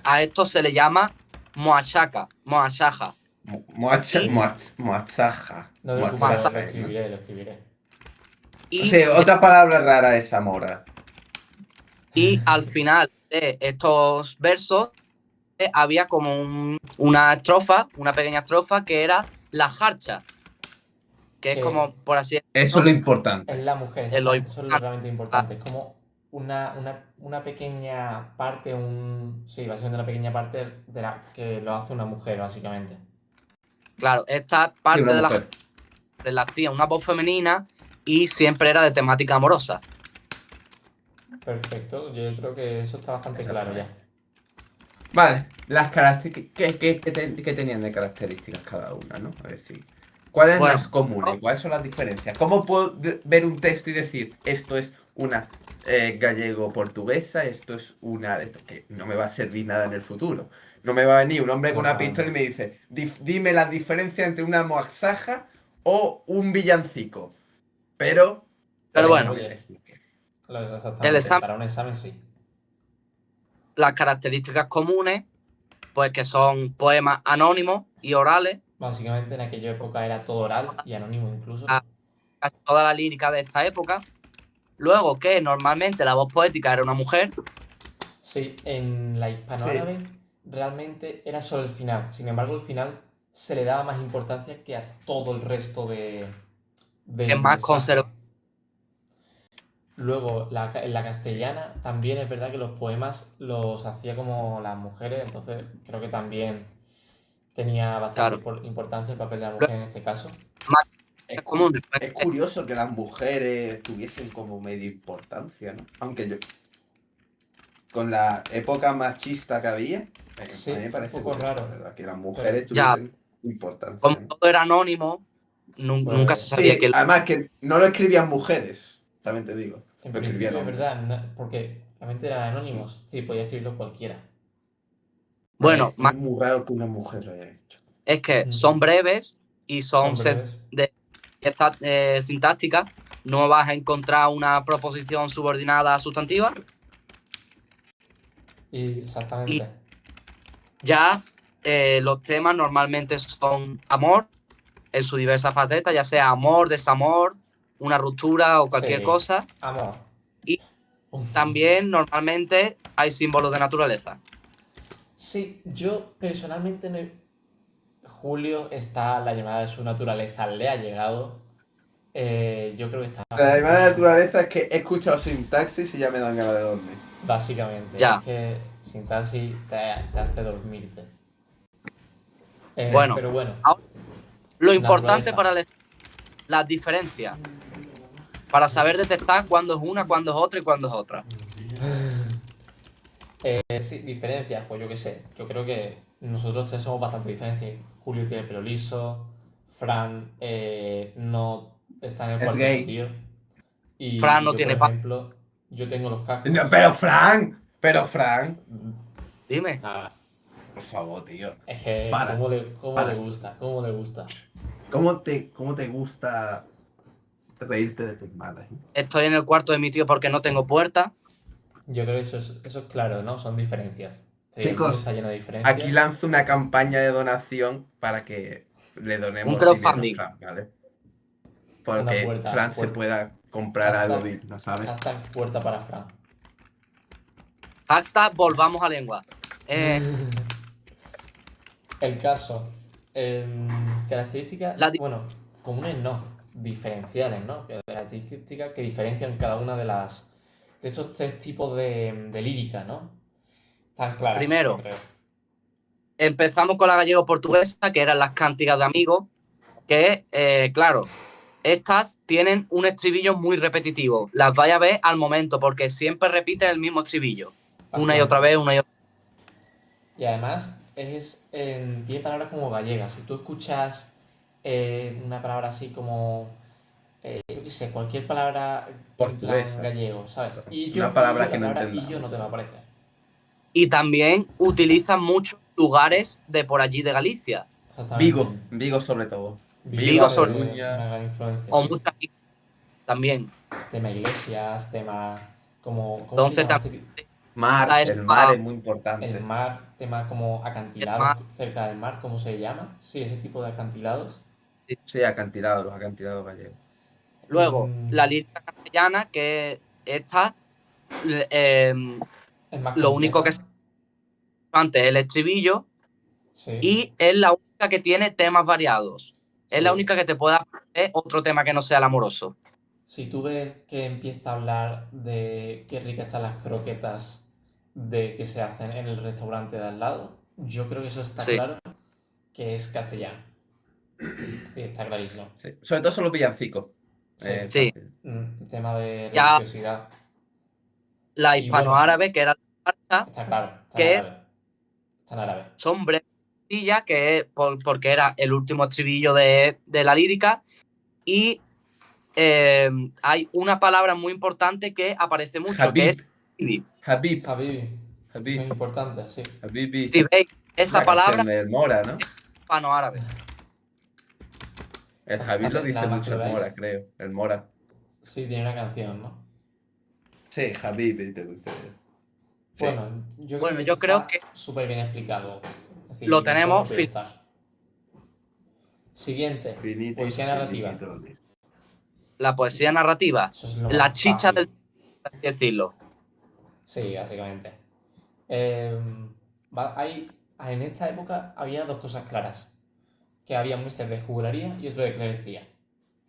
A esto se le llama moashaka. Moatzaja. No te preocupes, Moatzaja, lo escribiré. Y, O sea, otra palabra rara es amora. y al final de estos versos había como una estrofa, una pequeña estrofa que era la jarcha, que es Que- como, por así decirlo, Eso es lo importante. Es la mujer, Es lo eso es lo realmente importante. Es como una pequeña parte, sí, básicamente una pequeña parte de la que lo hace una mujer, básicamente. claro, esta Sí, parte una de la mujer. jarcha la hacía una voz femenina y siempre era de temática amorosa. Perfecto, yo creo que eso está bastante claro ya. Vale, las características, ¿qué tenían de características cada una, no? Es decir, ¿cuáles Bueno, las comunes? ¿Cuáles son las diferencias? ¿Cómo puedo ver un texto y decir, esto es una gallego-portuguesa, esto es una de estas que no me va a servir nada en el futuro? No me va a venir un hombre con una pistola y me dice, dime la diferencia entre una moaxaja o un villancico. Pero bueno. Exactamente, El examen- para un examen sí. las características comunes, pues que son poemas anónimos y orales. Básicamente en aquella época era todo oral y anónimo incluso. Casi toda la lírica de esta época. Luego que normalmente la voz poética era una mujer. Sí, en la hispanoárabe realmente era solo el final. Sin embargo, el final se le daba más importancia que a todo el resto de Es más conservador. Luego, en la castellana también es verdad que los poemas los hacía como las mujeres, entonces creo que también tenía bastante importancia el papel de la mujer en este caso. Es común. Es curioso que las mujeres tuviesen como medio importancia, ¿no? Aunque yo... Con la época machista que había, Sí, a mí me parece un poco curioso, raro. ¿verdad? Que las mujeres Ya. tuviesen importancia. Como ¿no? todo era anónimo, nunca se sabía Sí, quién. además que no lo escribían mujeres, también te digo. En Lo principio escribían es hombres. verdad, porque realmente eran anónimos. Sí, podía escribirlo cualquiera. Bueno, Es muy raro que una mujer lo haya hecho. es que son breves y son breves. sintácticas. No vas a encontrar una proposición subordinada sustantiva. Exactamente. Y ya los temas normalmente son amor en sus diversas facetas, ya sea amor, desamor, una ruptura o cualquier Sí, cosa. amor. Y también normalmente hay símbolos de naturaleza. Sí, yo personalmente no... Julio está, la llamada de su naturaleza le ha llegado. Yo creo que está... La llamada de naturaleza es que he escuchado sintaxis y ya me dan ganas de dormir. Básicamente, Ya. es que sintaxis te hace dormirte. Bueno, pero bueno. Lo importante Naturaleza. para las diferencias, para saber detectar cuándo es una, cuándo es otra y cuándo es otra. Sí, diferencias, pues yo qué sé. Yo creo que nosotros tres somos bastante diferentes. Julio tiene el pelo liso, Fran no está en el Es cuarto gay. tío. Y Fran no yo, tiene por ejemplo, yo tengo los cascos. No, pero Frank. Dime. Nada, Por favor, tío. es que Para. cómo le Para. gusta, cómo le gusta. ¿Cómo te gusta reírte de tus malas? Estoy en el cuarto de mi tío porque no tengo puerta. Yo creo que eso es claro, ¿no? Son diferencias. El Chicos, mundo está lleno de diferencias. Aquí lanzo una campaña de donación para que le donemos Un dinero a crowdfunding. Fran, ¿vale? Porque Una Fran se puerta. pueda comprar Hashtag- algo digno, ¿sabes? Hashtag puerta para Fran. Hashtag volvamos a lengua. El caso. Características, bueno, comunes no, diferenciales, ¿no? Características que diferencian cada una de estos tres tipos de lírica, ¿no? Están claras. Primero, yo creo. empezamos con la gallego-portuguesa, que eran las cánticas de amigos, que, claro, estas tienen un estribillo muy repetitivo. Las vais a ver al momento porque siempre repiten el mismo estribillo. Una y otra vez, una y otra vez. Y además tiene palabras como gallegas. Si tú escuchas una palabra así como, yo qué sé, cualquier palabra en plan Portuguesa. gallego, ¿sabes? Una palabra que no la palabra entendamos. y yo no te va a aparecer. Y también utilizan muchos lugares de por allí de Galicia. Exactamente. Vigo sobre todo. Vigo es sobre- Coruña. una gran influencia. O Sí. muchas también. Tema iglesias, tema como... ¿Cómo Entonces se llama también Mar, está eso el mar para es muy importante. el mar, tema como el acantilados mar. cerca del mar, ¿cómo se llama? Sí, ese tipo de acantilados. Sí, acantilados, los acantilados gallegos. Luego, Mm, la lírica castellana, que esta, eh, es más lo único que compleja. se antes es el estribillo Sí, y es la única que tiene temas variados. Es sí. la única que te puede hacer otro tema que no sea el amoroso. Si tú ves que empieza a hablar de qué ricas están las croquetas que se hacen en el restaurante de al lado, yo creo que eso está Sí. claro que es castellano. Sí, está clarísimo. Sí. Sobre todo son los villancicos. Sí. Sí. Mm, tema de Ya- religiosidad. La Y hispanoárabe, que era la marcha, Está claro, está ¿Qué en es? árabe. Está en árabe. son breves, que es porque era el último estribillo de la lírica. Y hay una palabra muy importante que aparece mucho, que es Habib. Habib. Habib. Habibi. Eso es Habib. importante, sí. Habibi. Si veis esa Una palabra, canción del Mora, ¿no? hispanoárabe. El Habib lo dice Nada más mucho que el lo veáis. Mora, creo. El Mora. Sí, tiene una canción, ¿no? Sí, Habib te dice. Sí. Bueno, Yo creo que está súper bien explicado. Es decir, lo tenemos todo puede estar. Siguiente, Finitis, poesía narrativa. finitones. la poesía narrativa, Eso es lo la más chicha fácil. por así decirlo. Sí, básicamente. En esta época había dos cosas claras. Que había un mister de jugularía y otro de clerecía.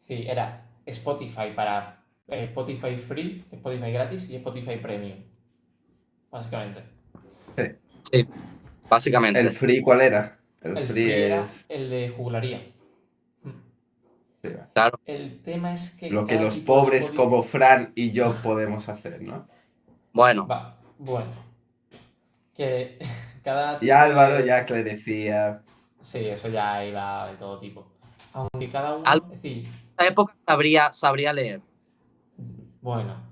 Sí, era Spotify para Spotify Free, Spotify gratis y Spotify Premium. Básicamente. Sí, básicamente. ¿El free cuál era? El El free free era es. el de jugularía. Sí, Claro. El tema es que lo que cada los tipo de pobres Spotify- como Fran y yo podemos hacer, ¿no? Bueno, Bueno. Que cada Y tipo Álvaro de- ya decía. Sí, eso ya iba de todo tipo. Aunque cada uno... Al- Es decir, en esa época sabría leer. bueno,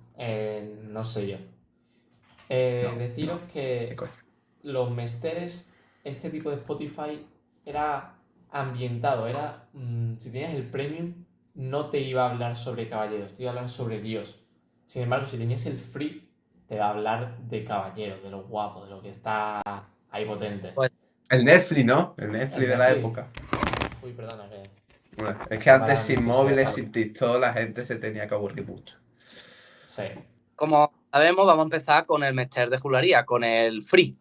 no sé yo. No, Deciros no. que ¿Qué coño? los mesteres, este tipo de Spotify era ambientado, si tenías el premium, no te iba a hablar sobre caballeros, te iba a hablar sobre Dios. Sin embargo, si tenías el free, te va a hablar de caballeros, de lo guapo, de lo que está ahí potente. Pues- El Netflix, ¿no? El Netflix El de la Netflix. época. Uy, perdona, que... Bueno, es que antes Para sin mí, móviles, sí, sin TikTok, la gente se tenía que aburrir mucho. Sí. Como sabemos, vamos a empezar con el mester de jugularía, con el free.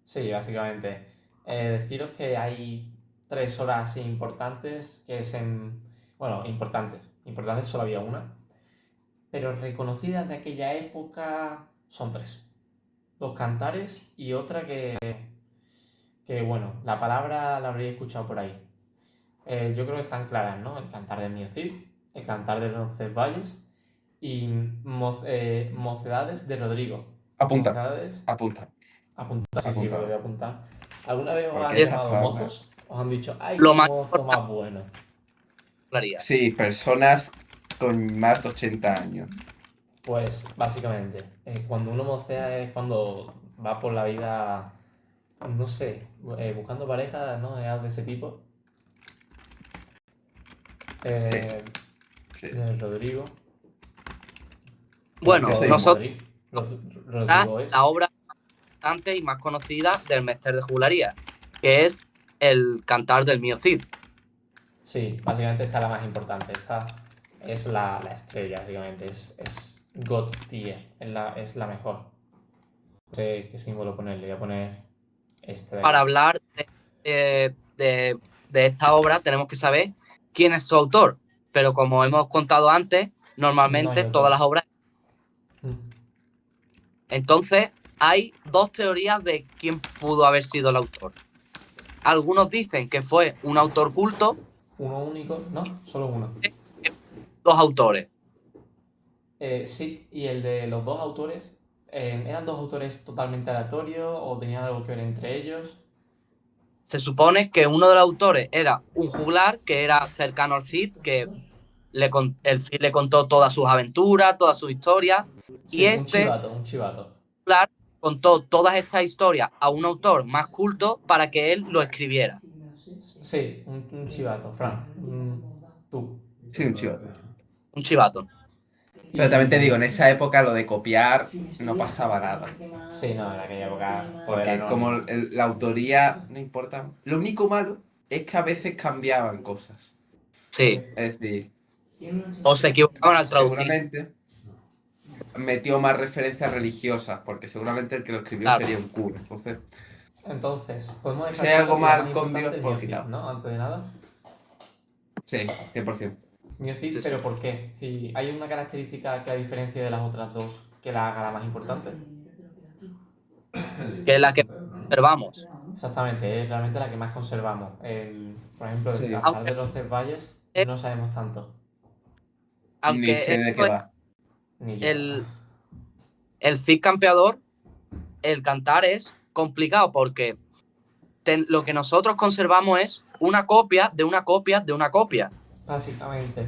Sí, básicamente. Deciros que hay 3 horas así importantes que es en... Bueno, importantes. Importantes solo había una. Pero reconocidas de aquella época son 3. 2 cantares y otra que bueno, la palabra la habréis escuchado por ahí. Yo creo que están claras, ¿no? El cantar del Mío Cid, el cantar de Roncesvalles y Mocedades de Rodrigo. Apunta, Mocedades... apunta. Apuntar, sí, Apunta. lo voy a apuntar. ¿Alguna vez os Porque han estas llamado palabras- mozos? ¿Os han dicho, ay, Lo qué más mozo importante- más bueno? Jugularía. Sí, personas con más de 80 años. Pues, básicamente, cuando uno mocea es cuando va por la vida, no sé, buscando pareja, ¿no? Es de ese tipo. Sí. Rodrigo. Bueno, Yo soy nosotros Rodrigo es. la obra más importante y más conocida del mester de jugularía, que es el cantar del Mío Cid. Sí, básicamente esta es la más importante. Esta es la estrella, básicamente. Es God tier. Es la mejor. No sé qué símbolo ponerle. Voy a poner este de aquí. Para hablar de esta obra tenemos que saber quién es su autor, pero como hemos contado antes, No normalmente hay autor. todas las obras... Mm. Entonces, hay dos teorías de quién pudo haber sido el autor. Algunos dicen que fue un autor culto, Uno único, ¿no? Solo uno. que dos autores. Sí, y el de los dos autores, ¿eran dos autores totalmente aleatorios o tenían algo que ver entre ellos? Se supone que uno de los autores era un juglar que era cercano al Cid, que el Cid le contó todas sus aventuras, todas sus historias, y Sí, este un chivato. juglar contó todas estas historias a un autor más culto para que él lo escribiera. Sí, un chivato, Fran. Tú. Sí, un chivato. Un chivato. Pero también te digo, en Y- esa época lo de copiar no pasaba nada. Sí, no, en aquella época todo era Porque como anónimo. la autoría no importa. Lo único malo es que a veces cambiaban cosas. Sí. Es decir, O se equivocaban al traducir. seguramente metió más referencias religiosas, porque seguramente el que lo escribió Claro. sería un cura. Entonces, Entonces, podemos si dejar hay claro algo que lo más mal con importante Dios, es pues Miocid, quitado. ¿no? Antes de nada. Sí, 100%. Miocid, Sí, sí. pero ¿por qué? Si hay una característica que a diferencia de las otras dos que la haga la más importante. Que es la que observamos. Exactamente, es realmente la que más conservamos. Por ejemplo, el Sí. Cantar de los Valles Eh, no sabemos tanto. Ni Aunque sé de qué esto es va. Ni yo. el Cid campeador, el cantar es complicado porque lo que nosotros conservamos es una copia de una copia de una copia. Básicamente,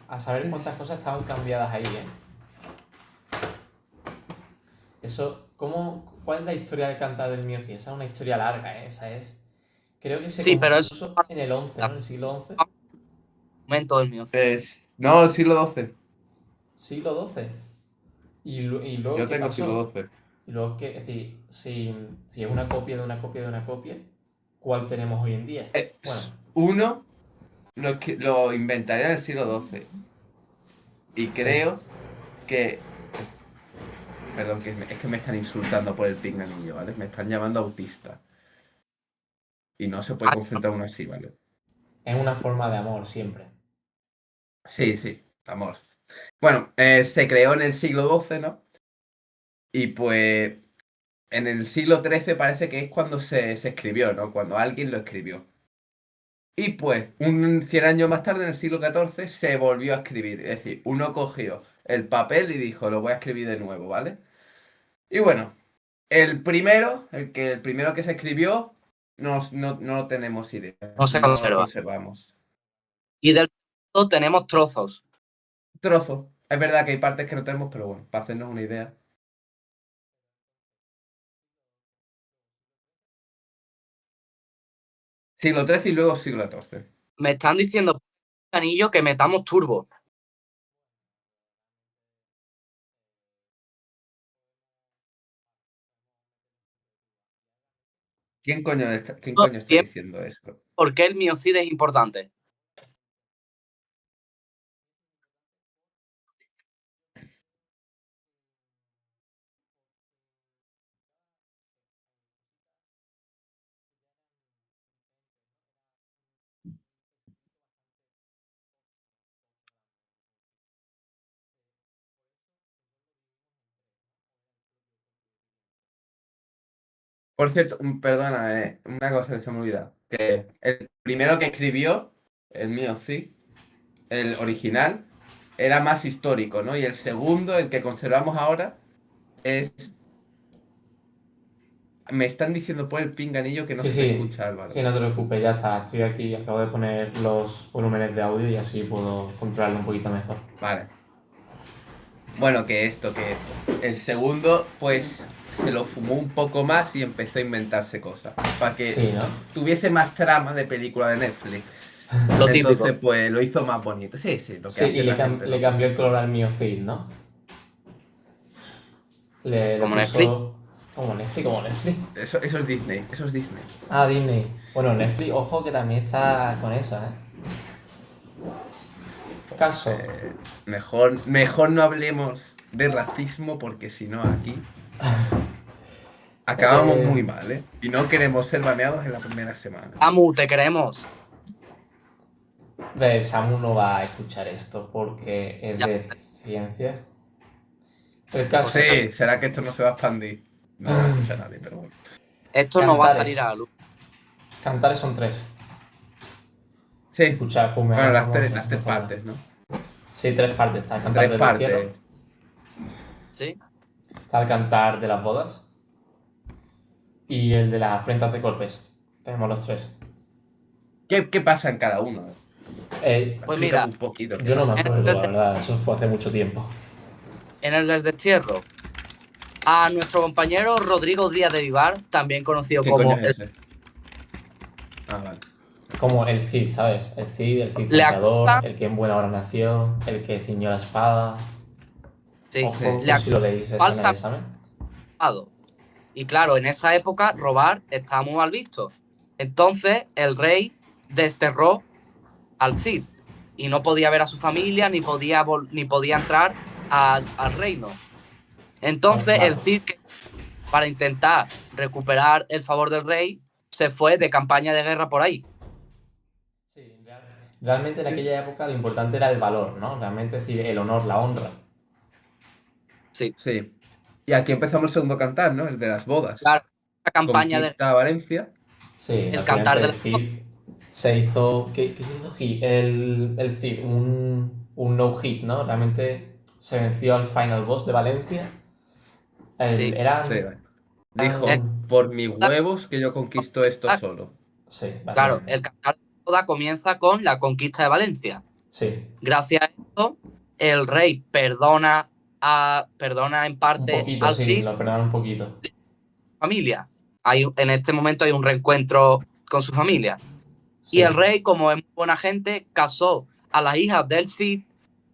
a saber cuántas cosas estaban cambiadas ahí, ¿eh? Eso, ¿cuál es la historia del Cantar del Miocid? Esa es una historia larga, ¿eh? Esa es... Creo que se Sí, pero es compuso en el 11, ¿no? En el siglo 11. momento del mío. No, el siglo XII. Siglo 12. Y luego, Yo ¿qué tengo pasó? siglo XII. Y luego, ¿qué? Es decir, si es una copia de una copia de una copia, ¿cuál tenemos hoy en día? Bueno, Uno lo inventaría en el siglo XII. Y creo que. Perdón, es que me están insultando por el pinganillo, ¿vale? Me están llamando autista. Y no se puede confrontar uno así, ¿vale? es una forma de amor siempre. Sí, sí, amor. Bueno, se creó en el siglo XII, ¿no? Y pues en el siglo XIII parece que es cuando se escribió, ¿no? Cuando alguien lo escribió. Y pues, 100 años más tarde, en el siglo XIV, se volvió a escribir. Es decir, uno cogió el papel y dijo, lo voy a escribir de nuevo, ¿vale? Y bueno, el primero que se escribió, no tenemos idea. No se No lo conserva. conservamos. Y del segundo tenemos trozos. Trozo. Es verdad que hay partes que no tenemos, pero bueno, para hacernos una idea. Siglo XIII y luego siglo XIV. Me están diciendo, anillo, que metamos turbo. ¿Quién coño está Bien, diciendo esto? ¿por qué el miocide es importante? Por cierto, perdona, una cosa que se me olvida. Que el primero que escribió, el mío sí, el original, era más histórico, ¿no? Y el segundo, el que conservamos ahora, es... Me están diciendo por el pinganillo que no Sí, se te sí, escucha, Álvaro. sí, no te preocupes, ya está. Estoy aquí, acabo de poner los volúmenes de audio y así puedo controlarlo un poquito mejor. Vale. Bueno, que el segundo, pues, se lo fumó un poco más y empezó a inventarse cosas. Para que Sí, ¿no? tuviese más trama de película de Netflix. Lo típico. Entonces, pues, lo hizo más bonito. Sí, sí, lo que Sí, hace y la gente, le ¿no? cambió el color al Miocid, ¿no? Le Como puso... Netflix. Como Netflix, como Netflix. Eso es Disney, eso es Disney. Ah, Disney. Bueno, Netflix, ojo que también está con eso, ¿eh? Caso. Mejor no hablemos de racismo porque si no aquí acabamos muy mal, ¿eh? Y no queremos ser baneados en la primera semana. Amu, te queremos. Samu no va a escuchar esto porque es de ciencia. El caso. Sí, será que esto no se va a expandir. No lo escucha nadie, pero bueno. Esto no va a Cantares. salir a la luz. Cantares son 3. Sí, Escucha, pues me bueno, las bajamos tres de forma. partes, ¿no? Sí, tres partes. Está el cantar Tres del destierro, partes. ¿Sí? está el cantar de las bodas y el de las afrentas de golpes. Tenemos los tres. ¿Qué pasa en cada uno? Pues Explícame mira, un poquito. ¿Qué Yo no me pasa? en acuerdo, el, la de- verdad. Eso fue hace mucho tiempo. en el del destierro, a nuestro compañero Rodrigo Díaz de Vivar, también conocido ¿Qué coño como es ese? Ah, vale. Como el Cid, ¿sabes? El Cid le campeador, acusan, el que en buena hora nació, el que ciñó la espada. sí, Ojo, le por si acusan lo leéis eso en el falsamente. examen. Y claro, en esa época robar estaba muy mal visto. Entonces el rey desterró al Cid y no podía ver a su familia ni podía entrar al reino. Entonces Claro. el Cid, para intentar recuperar el favor del rey, se fue de campaña de guerra por ahí. Sí, realmente en aquella época lo importante era el valor, ¿no? Realmente, es decir, el honor, la honra. Sí, Sí. Y aquí empezamos el segundo cantar, ¿no? El de las bodas. claro, la campaña de Conquista Valencia. Sí, el cantar básicamente de el Cid se hizo. ¿Qué se hizo hit? El Cid, un no hit, ¿no? Realmente se venció al final boss de Valencia. sí, Sí, Eran. vale. Dijo, el, por mis huevos que yo conquisto esto solo. Sí, claro, básicamente. el cantar de boda comienza con la conquista de Valencia. Sí, Gracias a esto, el rey perdona en un parte poquito, al sí, Cid lo perdonan un poquito. familia. En este momento hay un reencuentro con su familia. Y el Sí, rey, como es muy buena gente, casó a las hijas del Cid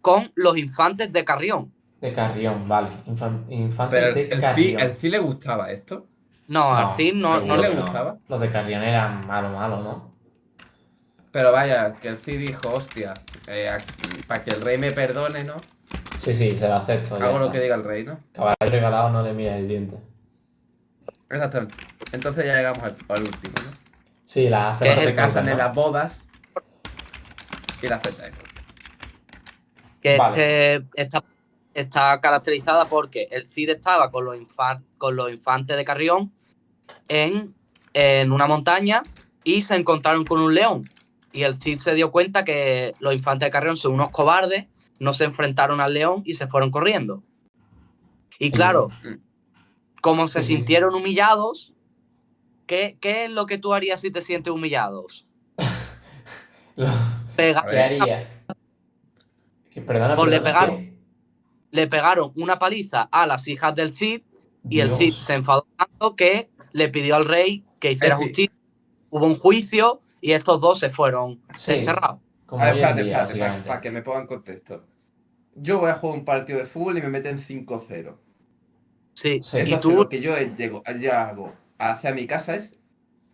con los infantes de Carrión. de Carrión, vale. Pero Infantes de el Carrión. Cid le gustaba esto. No, al No, Cid no, Al no Cid seguro le le que no. gustaba. Los de Carrión eran malo, ¿no? Pero vaya, que el Cid dijo, hostia, para que el rey me perdone, ¿no? Sí, se lo acepto, ya Hago lo está. que diga el rey, ¿no? Caballo regalado no le mira el diente. Exactamente. Entonces ya llegamos al último, ¿no? Sí, las que es afrentas Se de el golpes, casan en ¿no? las bodas y la feta de golpe. que Vale. está caracterizada porque el Cid estaba con los infantes de Carrión en una montaña y se encontraron con un león. Y el Cid se dio cuenta que los infantes de Carrión son unos cobardes, no se enfrentaron al león y se fueron corriendo. Y claro, Mm. como se Sí. sintieron humillados, ¿qué es lo que tú harías si te sientes humillados? Lo- Pega- A ¿Qué ver, haría? Perdona, pues ¿qué? le pegaron una paliza a las hijas del Cid y el Cid Dios. se enfadó tanto que le pidió al rey que hiciera es decir, justicia. Hubo un juicio y estos dos se fueron Sí, desterrados. como hoy en día, espérate, básicamente. para que me ponga en contexto. Yo voy a jugar un partido de fútbol y me meten 5-0. Sí. Sí. Y Entonces tú, lo que yo hago hacia mi casa es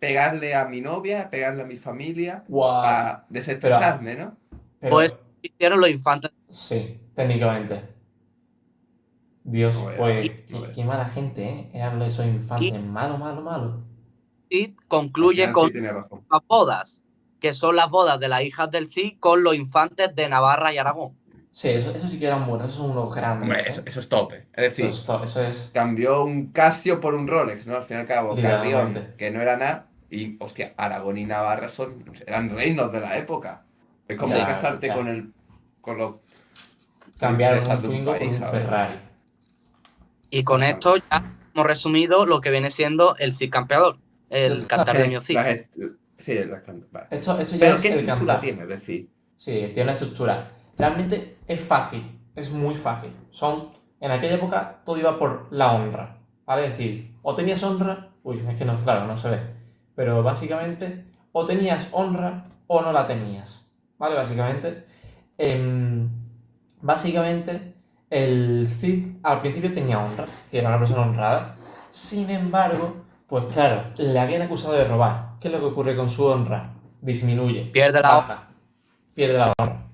pegarle a mi novia, pegarle a mi familia, Guau. para desestresarme, ¿no? Pero, pues, hicieron los infantes. sí, técnicamente. Dios, No veas, pues, no veas. qué mala gente, ¿eh? Eran esos Y infantes. Malo. Cid Al concluye final con sí tiene razón. las bodas, que son las bodas de las hijas del Cid con los infantes de Navarra y Aragón. Sí, eso sí que eran buenos. Esos son unos Hombre, grandes, ¿eh? eso es tope. Es decir, Eso es cambió un Casio por un Rolex, ¿no? Al fin y al cabo, Carrión, literalmente. que no era nada, y hostia, Aragón y Navarra eran reinos de la época. Es como Sí. casarte Ya. con los Cambiaron princesas un de un Twingo por país, un ¿sabes? Ferrari. Y con esto ya hemos resumido lo que viene siendo el Cid campeador, el cantar de Ño Cid. Sí, vale. Esto ya Pero es ¿qué el estructura cantar. tiene? Es decir, Sí, tiene una estructura. Realmente es fácil, es muy fácil. En aquella época todo iba por la honra, ¿vale? Es decir, o tenías honra, es que no, claro, no se ve, pero básicamente o tenías honra o no la tenías, ¿vale? Básicamente el Cid al principio tenía honra, es decir, era una persona honrada. Sin embargo, pues claro, le habían acusado de robar. ¿Qué es lo que ocurre con su honra? Disminuye, Pierde la honra, baja, pierde la honra.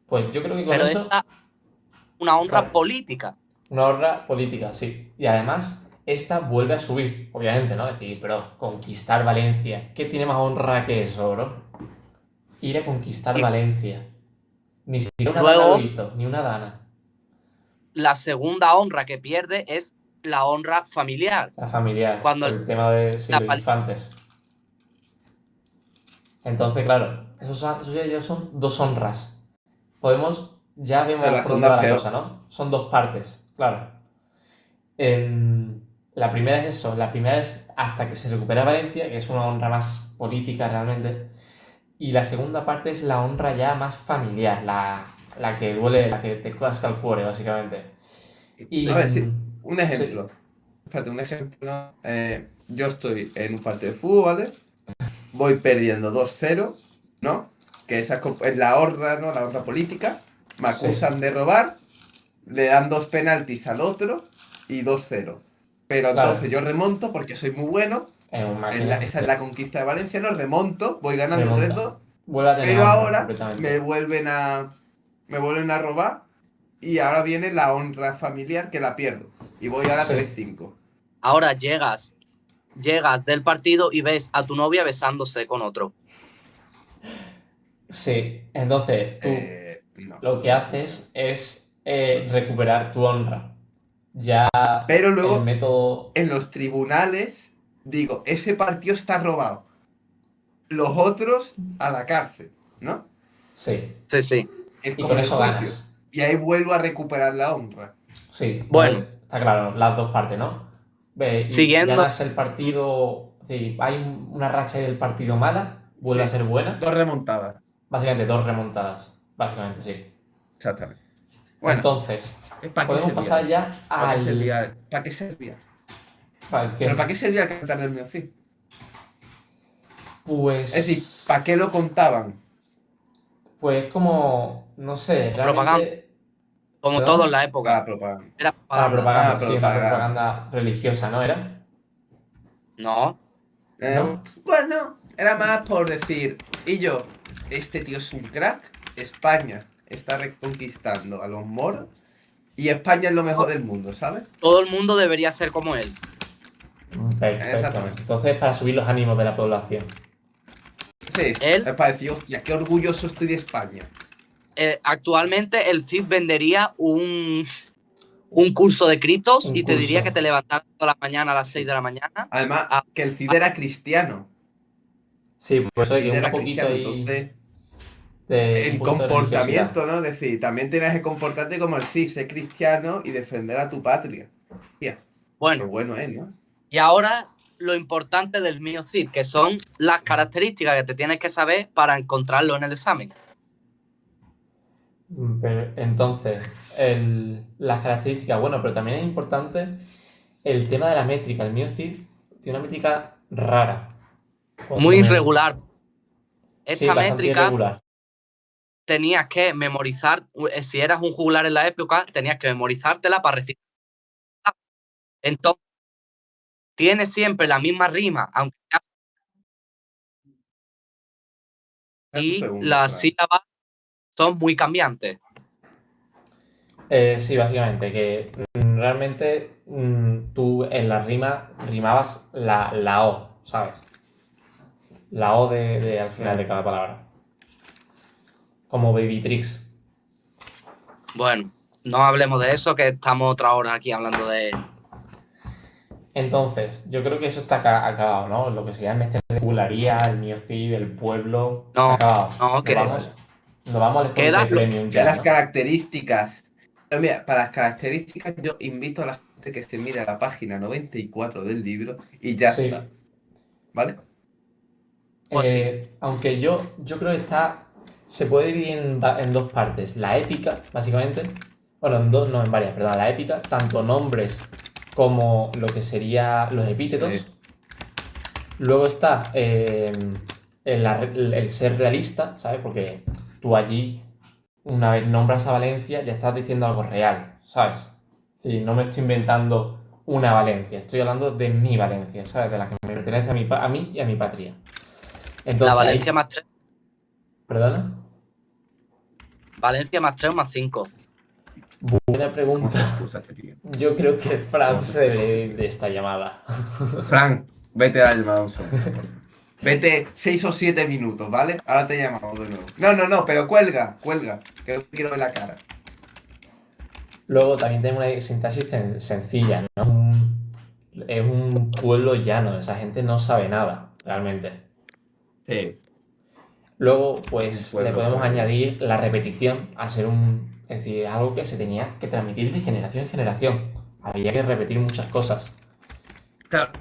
Pues yo creo que con pero eso, esta una honra claro, política. una honra política, sí. Y además, esta vuelve a subir, obviamente, ¿no? Es decir, pero conquistar Valencia, ¿qué tiene más honra que eso, bro? Ir a conquistar Y Valencia. Ni siquiera una dana luego, lo hizo, ni una dana. la segunda honra que pierde es la honra familiar. La familiar, Cuando por el tema de los la paliza infantes. Entonces, claro, esos ya son dos honras. Podemos ya vemos Pero la por dónde segunda va es la peor. cosa, ¿no? Son dos partes, claro. La primera es eso, la primera es hasta que se recupera Valencia, que es una honra más política realmente. Y la segunda parte es la honra ya más familiar, la que duele, la que te casca el cuore, básicamente. Y A ver, sí, un sí, ejemplo. Espérate, un ejemplo. Yo estoy en un partido de fútbol, ¿vale? Voy perdiendo 2-0, ¿no? Que esa es la honra, ¿no? La honra política. Me sí, acusan de robar, le dan 2 penaltis al otro y 2-0. Pero claro, entonces yo remonto porque soy muy bueno. es una máquina, Esa es la conquista de Valencia, ¿no? Remonto, voy ganando remonta. 3-2. Vuelve a tener Pero honra ahora completamente. me vuelven a robar y ahora viene la honra familiar que la pierdo. Y voy ahora Sí, 3-5. Ahora llegas del partido y ves a tu novia besándose con otro. sí. Entonces, tú No, lo que no, no, haces es no. recuperar tu honra. Ya Pero el luego método... en los tribunales digo, ese partido está robado. Los otros a la cárcel, ¿no? Sí. Sí, sí. Es Y como con en el eso juicio. ganas. Y ahí vuelvo a recuperar la honra. Sí, Bueno, está claro, las dos partes, ¿no? Y siguiendo. ganas el partido, sí, hay una racha del partido mala, vuelve a Sí. ser buena, 2 remontadas. básicamente dos remontadas, básicamente, sí. Exactamente. Bueno, Entonces, ¿para qué podemos servía pasar eso? ya ¿Para qué al... servía? ¿Para qué servía? ¿Al ¿Pero para qué? qué servía el cantar del Miocid? Es decir, Pues... ¿para qué lo contaban? Pues como, no sé, Propaganda, realmente... como todo en ¿Perdón? la época. Para propaganda. Era Para propaganda. propaganda, sí, una Propaganda. propaganda religiosa, ¿no era? No. ¿No? Bueno, era más por decir, y yo, este tío es un crack, España está reconquistando a los moros y España es lo mejor del mundo, ¿sabes? Todo el mundo debería ser como él. Perfecto. Exactamente. Entonces, para subir los ánimos de la población. Sí, Él, es para decir, hostia, qué orgulloso estoy de España. actualmente, el Cid vendería un curso de criptos Un y te diría curso. que te levantaras toda la mañana a las 6 Sí. de la mañana. Además, a- que el Cid a- era cristiano. Sí, por El eso hay que Cid un era poquito cristiano, ahí entonces de un el poquito de religiosidad. comportamiento, ¿no? Es decir, también tienes que comportarte como el Cid, ser cristiano y defender a tu patria. Hostia, qué Bueno, bueno es, ¿no? y ahora lo importante del mío Cid, que son las características que te tienes que saber para encontrarlo en el examen. Entonces, las características, bueno, pero también es importante el tema de la métrica. El mío sí tiene una métrica rara. Muy Como, irregular. sí, Esta bastante métrica irregular. tenías que memorizar, si eras un juglar en la época, tenías que memorizártela para recitar. Entonces, tiene siempre la misma rima, aunque Un y segundo, las Fran. sílabas son muy cambiantes. Sí, básicamente, que realmente tú en la rima rimabas la O, ¿sabes? La O al final de cada palabra. Como Baby Tricks. Bueno, no hablemos de eso, que estamos otra hora aquí hablando de... Entonces, yo creo que eso está acabado, ¿no? Lo que sería el mestre de Cularía, el Miocid, el pueblo. Está No, acabado. no, Que Nos vamos al queda Spotify Premium que ya, las ¿no? características. Pero mira, para las características yo invito a la gente que se mire a la página 94 del libro y ya está. Sí. ¿Vale? pues sí. Aunque yo creo que se puede dividir en dos partes. La épica, básicamente. Bueno, en dos, no, en varias, perdón. La épica, tanto nombres como lo que sería los epítetos. Sí. Luego está el ser realista, ¿sabes? Porque tú allí, una vez nombras a Valencia, ya estás diciendo algo real, ¿sabes? Sí, no me estoy inventando una Valencia, estoy hablando de mi Valencia, ¿sabes? De la que me pertenece a mí y a mi patria. Entonces, La Valencia más 3, ¿Perdona? Valencia más 3 o más 5. Buena pregunta. Yo creo que Fran se de esta llamada. Frank, vete a la llamada un segundo. Vete 6 o 7 minutos, ¿vale? Ahora te llamamos de nuevo. No, pero cuelga, que no quiero ver la cara. Luego también tenemos una sintaxis sencilla, ¿no? Es un pueblo llano, esa gente no sabe nada, realmente. Sí. Luego, pues Un pueblo le podemos jodido. añadir la repetición, a ser un Es decir, es algo que se tenía que transmitir de generación en generación. Había que repetir muchas cosas. Claro.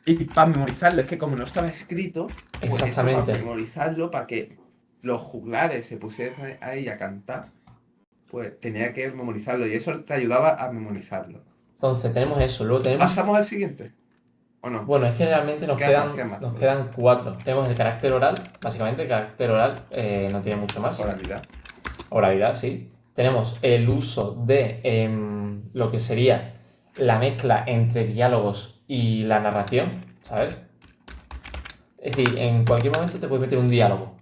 Y para memorizarlo, es que como no estaba escrito, pues eso, Exactamente. para memorizarlo, para que los juglares se pusieran ahí a cantar, pues tenía que memorizarlo y eso te ayudaba a memorizarlo. Entonces tenemos eso. Luego tenemos... ¿Pasamos al siguiente? ¿O no? Bueno, es que realmente nos ¿Qué más? quedan 4. Tenemos el carácter oral. Básicamente el carácter oral no tiene mucho más. Oralidad. Oralidad, sí. Tenemos el uso de lo que sería la mezcla entre diálogos y la narración, ¿sabes? Es decir, en cualquier momento te puedes meter un diálogo.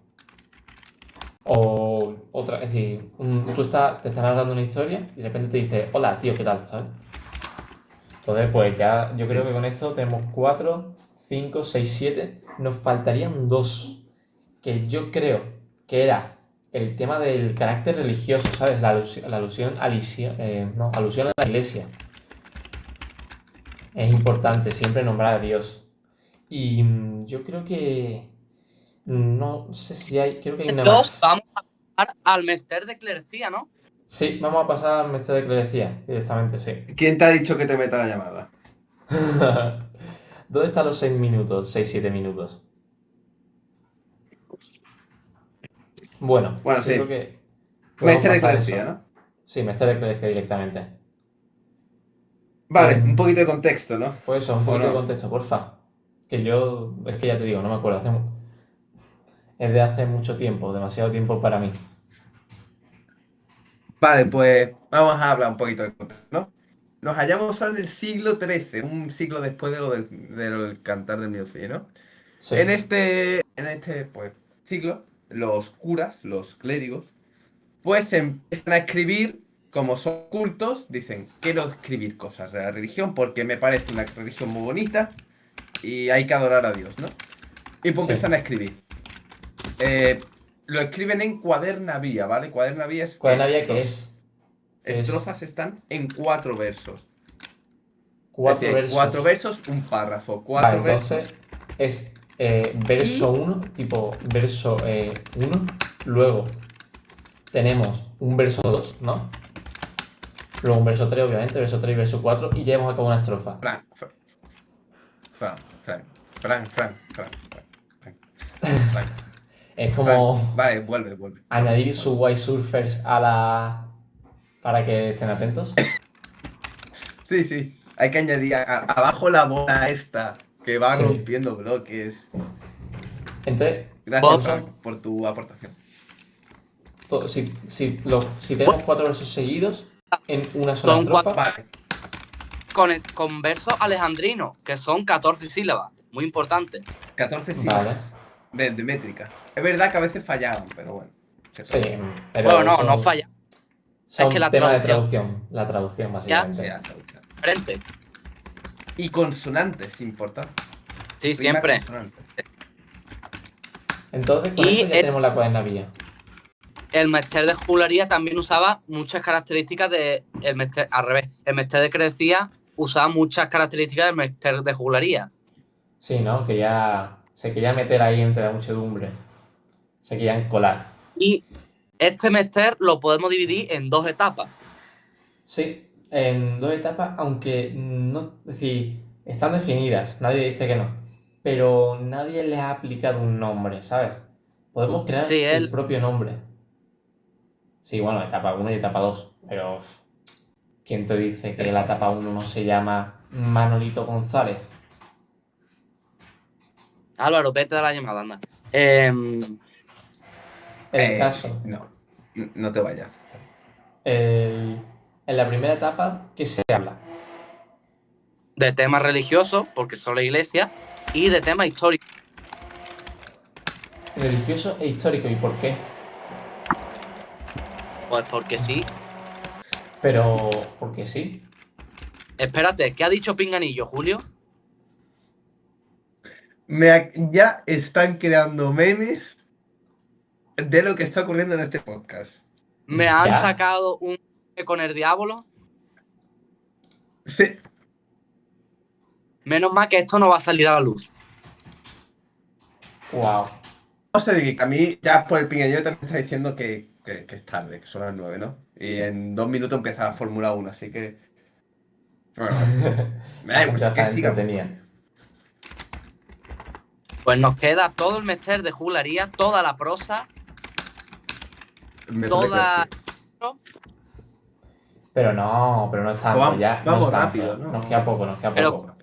O otra, es decir, te estás narrando una historia y de repente te dice, hola, tío, ¿qué tal? ¿Sabes? Entonces, pues ya, yo creo que con esto tenemos 4, 5, 6, 7. Nos faltarían 2, que yo creo que era el tema del carácter religioso, ¿sabes? La alusión a la iglesia. Es importante siempre nombrar a Dios. Y yo creo que... No sé si hay... Creo que hay una más. Vamos a pasar al Mester de Clerecía, ¿no? Sí, vamos a pasar al mestre de clerecía directamente, sí. ¿Quién te ha dicho que te meta la llamada? ¿Dónde están los 6 minutos? 6-7 minutos. Bueno, Bueno, yo sí. creo que... Mestre de pasar clerecía, eso. ¿no? Sí, mestre de clerecía directamente. Vale, un poquito de contexto, ¿no? Pues eso, un ¿O poquito de no? contexto, porfa. Que yo, es que ya te digo, no me acuerdo. Es de hace mucho tiempo, demasiado tiempo para mí. Vale, pues vamos a hablar un poquito de contexto, ¿no? Nos hallamos ahora en el siglo XIII, un siglo después de lo del cantar del Miocid, ¿no? Sí, En este pues, siglo, los curas, los clérigos, pues empiezan a escribir, como son cultos, dicen, quiero escribir cosas de la religión porque me parece una religión muy bonita y hay que adorar a Dios, ¿no? Y pues Sí. empiezan a escribir. Lo escriben en cuadernavía, ¿vale? Cuadernavía es... ¿Cuál había que los es? estrofas están en 4 versos. 4 Es decir, versos. 4 versos, un párrafo. 4 Vale, versos. entonces es verso 1, tipo verso 1. Luego tenemos un verso 2, ¿no? Luego un verso 3, obviamente, verso 3 y verso 4. Y ya hemos acabado una estrofa. Frank. Es como Vale, vuelve. añadir su white surfers a la... para que estén atentos. Sí. Hay que añadir abajo la bola esta que va Sí. rompiendo bloques. Entonces, Gracias, Vamos. Frank, por tu aportación. si tenemos 4 versos seguidos en una sola Son estrofa, Vale. Con versos alejandrinos, que son 14 sílabas. Muy importante. 14 vale. sílabas de métrica. Es verdad que a veces fallaban, pero bueno. Sí, pero Bueno, no, son- no falla. Son Es que la temas de traducción- traducción. La traducción, básicamente. Sí, la traducción. Frente. Y consonantes, importante. Sí, Rima siempre. consonante. Entonces, con Y eso ya tenemos la cuadernavía. El Mester de juglaría también usaba muchas características al revés. El Mester de Crecía usaba muchas características del Mester de juglaría. Sí, ¿no? Se quería meter ahí entre la muchedumbre. Se querían colar. Y este Mester lo podemos dividir en 2 etapas. Sí, en 2 etapas, aunque no, es decir, están definidas, nadie dice que no, pero nadie les ha aplicado un nombre, ¿sabes? Podemos crear Sí, el propio nombre. Sí, bueno, etapa 1 y etapa 2, pero ¿quién te dice que la etapa 1 no se llama Manolito González? Álvaro, vete de la llamada, anda. En el caso, No te vayas. en la primera etapa, ¿qué se habla? De temas religiosos, porque son la iglesia, y de temas históricos. Religioso e histórico, ¿y por qué? Pues porque sí. Pero, porque sí. Espérate, ¿qué ha dicho Pinganillo, Julio? Ya están creando memes de lo que está ocurriendo en este podcast. Me han ¿Ya? sacado un con el diablo. Sí. Menos mal que esto no va a salir a la luz. Wow. No sé, que a mí ya por el pingueño también está diciendo que que es tarde, que son las 9, ¿no? Y en 2 minutos empieza la Fórmula 1, así que... Bueno, me da La igual, gente es que está sigamos. entretenida. Pues nos queda todo el mester de juglaría, toda la prosa, Me toda... Pero no es tanto, Vamos, ya no vamos es tanto. rápido, ¿no? Nos queda poco, nos queda Pero- poco.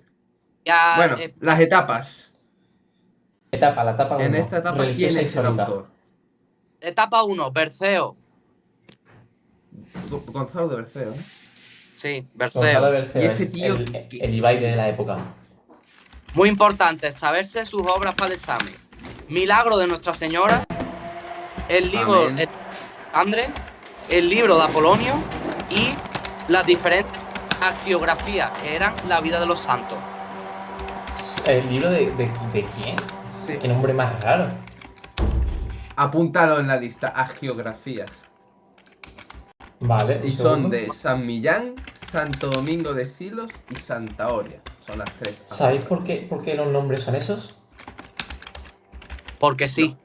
Ya, Bueno, las etapas. La etapa 1. En esta etapa, ¿quién es el autor? etapa 1, Berceo. Gonzalo de Berceo, ¿no? Sí, Gonzalo Berceo. Berceo Y este es tío el Ibai de la época. Muy importante, saberse sus obras para el examen. Milagro de Nuestra Señora, el libro Amén. Andrés, el libro de Apolonio y las diferentes hagiografías que eran la vida de los santos. ¿El libro de quién? Sí. Qué nombre más raro. Apúntalo en la lista, hagiografías. Vale, un Y son segundo. de San Millán, Santo Domingo de Silos y Santa Oria. Son las 3. ¿Sabéis por qué los nombres son esos? Porque sí.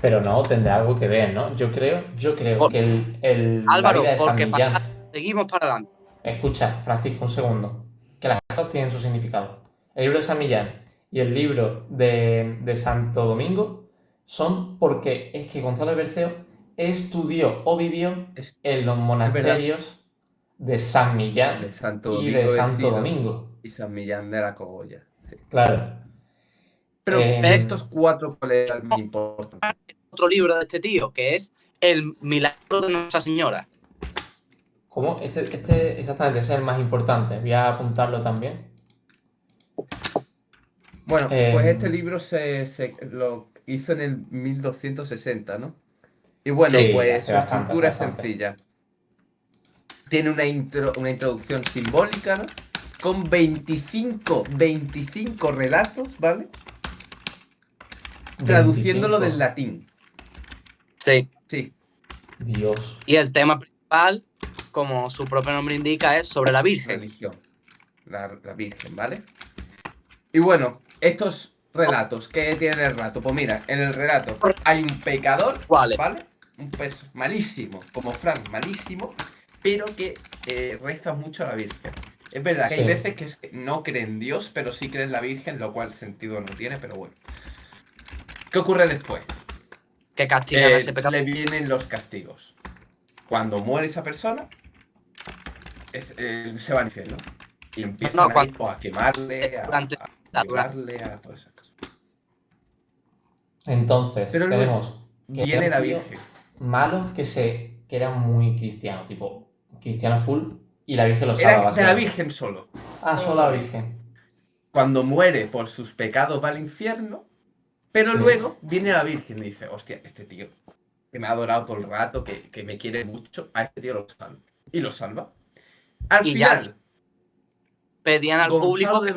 Pero no, tendrá algo que ver, ¿no? Yo creo Por- que Álvaro, la vida de San porque Millán... seguimos para adelante. Escucha, Francisco, un segundo. Que las cosas tienen su significado. El libro de San Millán y el libro de Santo Domingo son porque es que Gonzalo de Berceo estudió o vivió en los monasterios de San Millán De Santo y Domingo de de Santo Silos Domingo. y San Millán de la Cogolla. Sí. Claro. Pero Em, estos 4, ¿cuál era el más importante? Otro libro de este tío, que es El Milagro de Nuestra Señora. ¿Cómo? Este exactamente ese es el más importante. Voy a apuntarlo también. Bueno, pues Em, este libro se lo hizo en el 1260, ¿no? Y bueno, Sí, pues hace su bastante, estructura es bastante. sencilla. Tiene una introducción simbólica, ¿no? Con 25 relatos, ¿vale? Traduciéndolo 25. del latín. Sí. Sí, Dios. Y el tema principal, como su propio nombre indica, es sobre la Virgen. religión. La Virgen, ¿vale? Y bueno, estos relatos, ¿qué tiene el relato? Pues mira, en el relato hay un pecador, ¿Cuáles? ¿vale? Un pez malísimo, como Frank, malísimo, pero que reza mucho a la Virgen. Es verdad que hay Sí. veces que no creen en Dios, pero sí creen en la Virgen, lo cual sentido no tiene, pero bueno. ¿Qué ocurre después? Que castigan a ese pecado. Le vienen los castigos. Cuando muere esa persona, se va al infierno. Y empiezan No, a, ir, cuando- pues, a quemarle, durante- a violarle, a todas esas cosas. Entonces, Pero luego tenemos que viene era la un tío Virgen. malo que era muy cristiano, tipo cristiano full, y la Virgen lo salva. Era de la básicamente. Virgen solo. Ah, solo la Virgen. Cuando muere por sus pecados va al infierno, pero Sí. luego viene la Virgen y dice, hostia, este tío que me ha adorado todo el rato, que me quiere mucho, a este tío lo salva. Y lo salva. Al Y ya final, pedían al público Gonzalo de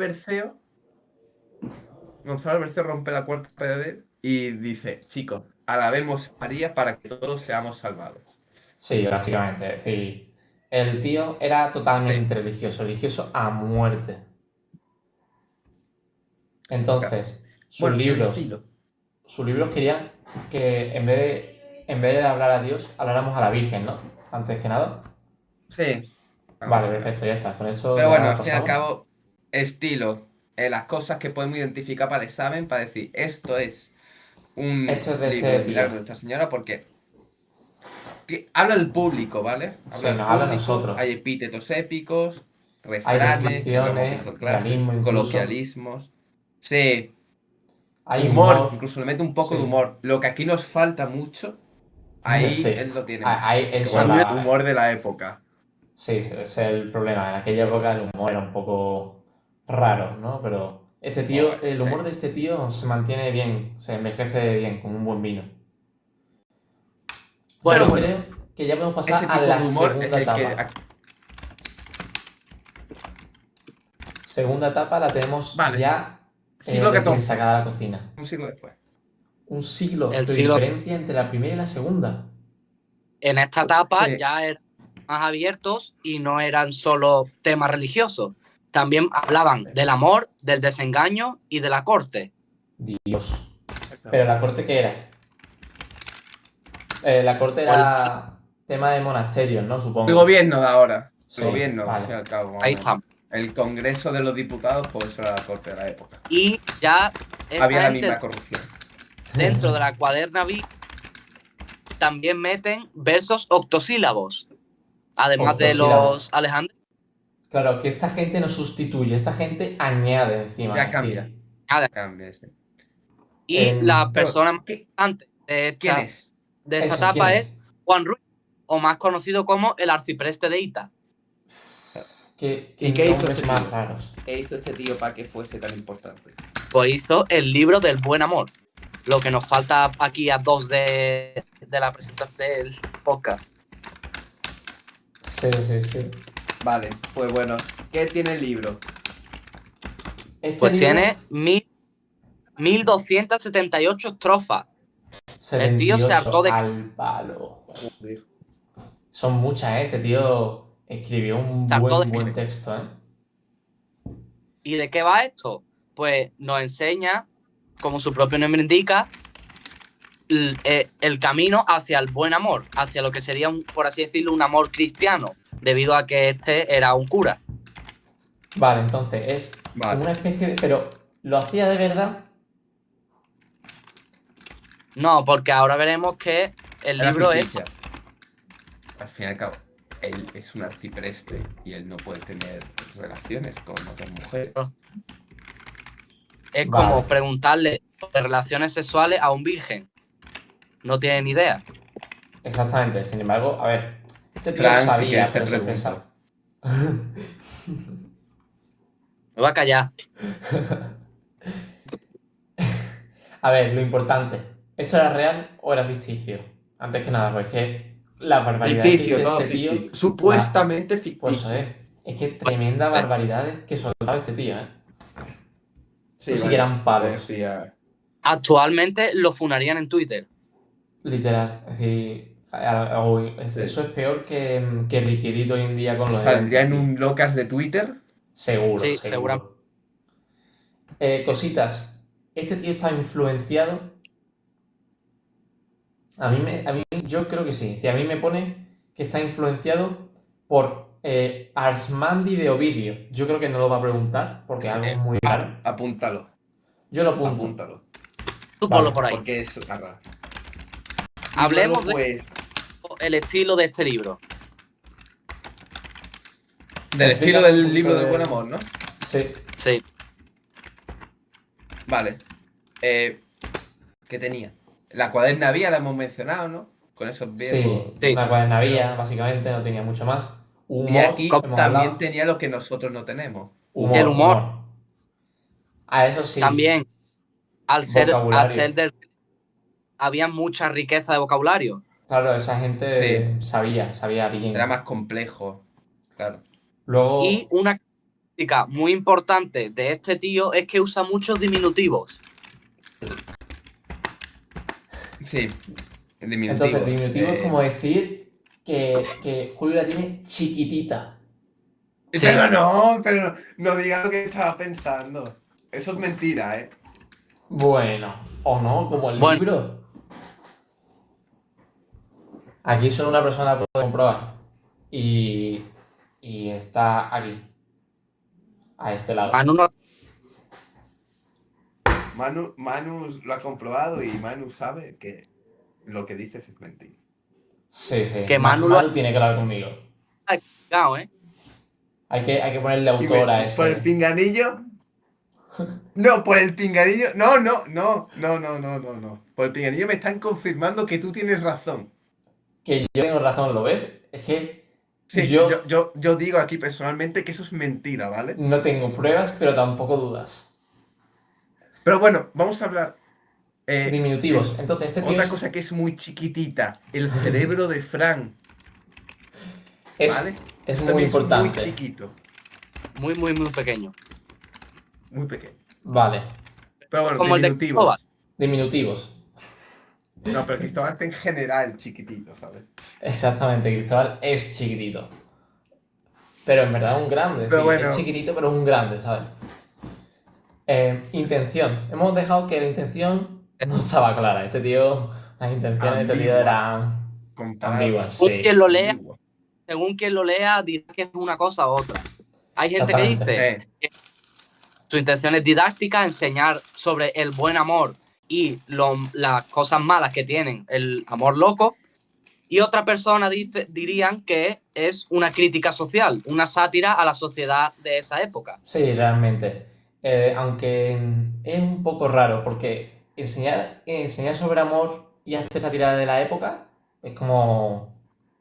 Berceo rompe la cuarta pared y dice, chicos, alabemos a María para que todos seamos salvados. Sí, básicamente. Es decir, el tío era totalmente religioso a muerte. Entonces, sus El libros estilo. querían que en vez de hablar a Dios, habláramos a la Virgen, ¿no? Antes que nada. Sí. Vale, perfecto, ya está. Con eso Pero ya bueno, al fin y al pasamos. cabo, estilo. Las cosas que podemos identificar para el examen, para decir, esto es un Esto es de libro este de Milagro de tío. Nuestra Señora, porque habla el público, ¿vale? Sí, el nos habla a público, nosotros. hay epítetos épicos, refranes, que lo hemos descripciones, visto en clase, realismo incluso. coloquialismos. Sí, Hay humor, incluso le mete un poco sí. de humor. Lo que aquí nos falta mucho, ahí Sí. él lo tiene. Ahí él Que bueno, salva- el humor de la época. Sí, ese es el problema. En aquella época el humor era un poco raro, ¿no? Pero este tío, Joder, el sí. humor de este tío se mantiene bien, se envejece bien, como un buen vino. Bueno, Pero creo que ya podemos pasar Ese a tipo la de humor es segunda el que... etapa. Segunda etapa la tenemos Vale. ya Siglo recién XIV, sacada a la cocina. un siglo después. Un siglo El de siglo- diferencia entre la primera y la segunda. en esta etapa Sí. ya eran más abiertos y no eran solo temas religiosos. También hablaban del amor, del desengaño y de la corte. Dios. Pero la corte, ¿qué era? La corte era tema de monasterios, ¿no? Supongo. El gobierno de ahora. Sí, El gobierno, vale. al fin y al cabo. más o Ahí menos. estamos. El Congreso de los Diputados, pues eso era la corte de la época. Y ya esta Había la gente, misma corrupción. dentro de la cuaderna B, también meten versos octosílabos. Además de Octosílabos. los alejandrinos. Claro, que esta gente no sustituye, esta gente añade encima. Ya es cambia. decir, Cambia ese. Y la Pero, persona ¿qué- antes de ¿Quién esta, es? de esta Eso, etapa ¿quién es Juan Ruiz, o más conocido como el arcipreste de Ita. ¿Y qué hizo nombres este más tío? raros. ¿Qué hizo este tío para que fuese tan importante? Pues hizo el libro del buen amor. Lo que nos falta aquí a dos de la presentación del podcast. Sí, sí, sí. Vale, pues bueno. ¿Qué tiene el libro? Este Pues libro, tiene 1278 estrofas. el tío se 78 hartó de- al palo. Joder. Son muchas, ¿eh? Este tío escribió un Se hartó de- buen texto, ¿eh? ¿Y de qué va esto? Pues nos enseña, como su propio nombre indica, el camino hacia el buen amor, hacia lo que sería, por así decirlo, un amor cristiano, debido a que este era un cura. Vale, entonces es Vale. como una especie de... Pero, ¿lo hacía de verdad? No, porque ahora veremos que el Era libro es... ficticia. Al fin y al cabo, él es un arcipreste y él no puede tener relaciones con otras mujeres. Es Vale. como preguntarle de relaciones sexuales a un virgen. No tiene ni idea. Exactamente. Sin embargo, a ver, este tío Fran, si sabía, quieres te pero se pregunto. expresaba. Me va a callar. A ver, lo importante. ¿Esto era real o era ficticio? Antes que nada, pues que la barbaridad que Ficticio, dice todo este tío... ficticio. Supuestamente Pues eso ficticio. es que tremenda barbaridades que soltaba este tío, ¿eh? Sí, Esto sí que eran palos. decía- Actualmente lo funarían en Twitter. Literal. Es decir, Sí. eso es peor que Liquidito hoy en día con los Saldría en eventos, un locas de Twitter. Seguro, Sí, seguro. Cositas. Este tío está influenciado. Yo creo que sí. A mí me pone que está influenciado por Arsmandi de Ovidio. Yo creo que no lo va a preguntar porque es Sí. algo muy raro. Apúntalo. Yo lo apunto. Apúntalo. Tú Vale, ponlo por ahí. Porque es raro. Y Hablemos luego, pues, El estilo de este libro. del estilo del un libro poquito del de- buen amor, ¿no? Sí. Sí. Vale. ¿Qué tenía? La cuaderna vía la hemos mencionado, ¿no? Con esos Sí, viejos. Sí. una cuadernavía, básicamente, no tenía mucho más. Humor, Y aquí hemos también hablado. tenía lo que nosotros no tenemos. El humor. A eso sí. También, al ser Vocabulario. del... Había mucha riqueza de vocabulario. Claro, esa gente sabía bien. Era más complejo. Claro. Luego, Y una característica muy importante de este tío es que usa muchos diminutivos. Sí. En diminutivo. entonces, diminutivo es como decir que Julio la tiene chiquitita. Sí. Pero no digas lo que estaba pensando. Eso es mentira, ¿eh? Bueno, o no, como el Bueno. libro. Aquí solo una persona puede comprobar. Y está aquí. A este lado. Manu no- Manu lo ha comprobado y Manu sabe que lo que dices es mentira. Sí, sí. Que Manu lo ha- tiene que hablar conmigo. Claro, ¿eh? Hay que ponerle Y autor a ¿Por el ese. pinganillo? No, por el pinganillo. No. Por el pinganillo me están confirmando que tú tienes razón. Que yo tengo razón, ¿lo ves? Es que Sí, Yo- yo digo aquí personalmente que eso es mentira, ¿vale? no tengo pruebas, pero tampoco dudas. Pero bueno, vamos a hablar. Diminutivos. Entonces, este tío Otra es, cosa que es muy chiquitita, el cerebro de Fran, ¿vale? es También muy es importante. muy chiquito, Muy, muy, muy pequeño. muy pequeño. Vale. Pero bueno, Como el de diminutivos. Diminutivos. No, pero Cristóbal es en general chiquitito, ¿sabes? Exactamente, Cristóbal es chiquitito. Pero en verdad es un grande. Es Pero decir, bueno. es chiquitito, pero un grande, ¿sabes? Intención. Hemos dejado que la intención no estaba clara. Este tío Las intenciones de este tío Ambigua. eran Comparable. ambiguas, Según sí. quien lo lea, Ambigua. según quien lo lea, dirá que es una cosa u otra. Hay gente que Exactamente. dice que su intención es didáctica, enseñar sobre el buen amor y las cosas malas que tienen el amor loco. Y otra persona dirían que es una crítica social, una sátira a la sociedad de esa época. Sí, realmente. Aunque es un poco raro, porque enseñar sobre amor y hacer sátira de la época es como,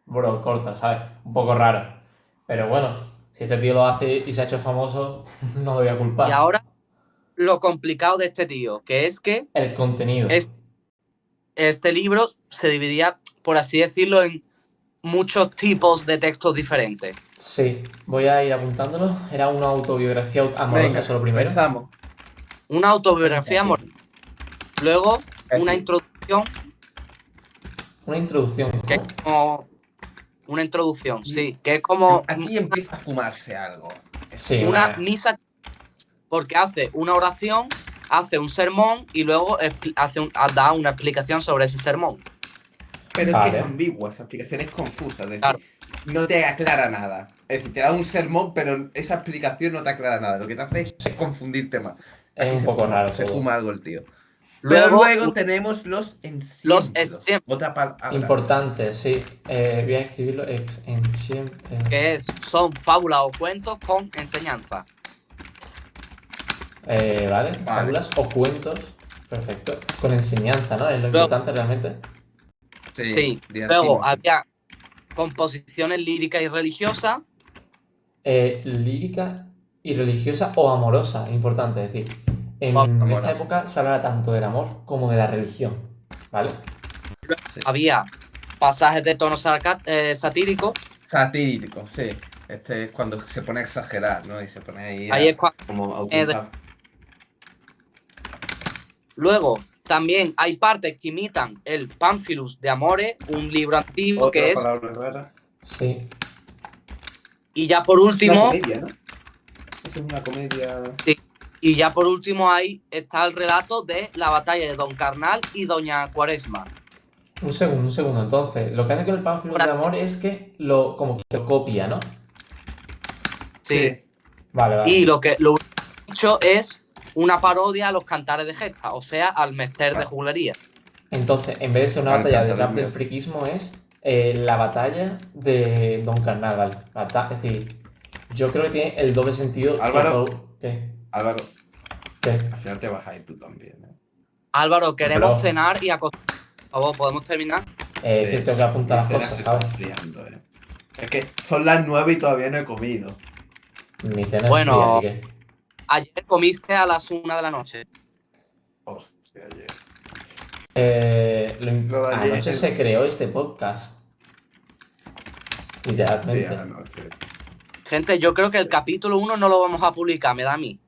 bro, corta, ¿sabes? Un poco raro. Pero bueno, si este tío lo hace y se ha hecho famoso, no lo voy a culpar. Y ahora lo complicado de este tío, que es que El contenido. este libro se dividía, por así decirlo, en muchos tipos de textos diferentes. Sí, voy a ir apuntándolo. Era una autobiografía amorosa, Venga, eso lo primero. empezamos. Una autobiografía amorosa. Luego, una Aquí. introducción, Una introducción. que es ¿Cómo? como una introducción, sí, que es como Aquí empieza a fumarse algo. Sí, una misa, porque hace una oración, hace un sermón y luego da una explicación sobre ese sermón. Pero es Vale. que es ambigua, esa explicación es confusa, es decir, Claro. no te aclara nada. Es decir, te da un sermón, pero esa explicación no te aclara nada. Lo que te hace es confundirte más. Es un se poco fuma, raro se todo. fuma algo el tío. Pero Luego, luego tenemos los ejemplos. ejemplos. Otra palabra. Importante, sí. Voy a escribirlo en siempre. Que son fábulas o cuentos con enseñanza. Vale, fábulas o cuentos. Perfecto. Con enseñanza, ¿no? Es lo Luego- importante realmente. Sí. didáctico. Luego había composiciones líricas y religiosas. Lírica y religiosa o amorosa, importante decir. En Amorosa. esta época se habla tanto del amor como de la religión, ¿vale? Había pasajes de tono satírico. Satírico, sí. Este es cuando se pone a exagerar, ¿no? Y se pone ahí Ahí es cuando como a utilizar. Luego, también hay partes que imitan el Pánfilus de Amores, un libro antiguo Otra que es. palabra rara. Sí. Y ya por Una último, comedia, ¿no? Esa es una comedia. ahí está el relato de la batalla de Don Carnal y Doña Cuaresma. Un segundo. Entonces, lo que hace con el pánfilo de amor es que como que lo copia, ¿no? Sí. Vale. Y lo que lo hecho es una parodia a los cantares de gesta, o sea, al mester de juglería. Entonces, en vez de ser una Al batalla de cantar rap del del mío. friquismo, es la batalla de Don Carnal, ¿vale? Es decir, yo creo que tiene el doble sentido. Álvaro. ¿Qué? Álvaro, ¿Qué? al final te vas a ir tú también, ¿eh? Álvaro, queremos Bro. cenar y acostarnos. Por favor, ¿podemos terminar? Es que tengo que apuntar las Mi cena cosas, se está ¿sabes? enfriando, ¿eh? Es que son las 9 y todavía no he comido. Mi cena Bueno. es fría, así que... Ayer comiste a las 1 de la noche. Hostia, ayer. Lo de ayer anoche es- se creó este podcast. Sí, Literalmente. a la noche. Gente, yo creo que el capítulo 1 no lo vamos a publicar, me da a mí.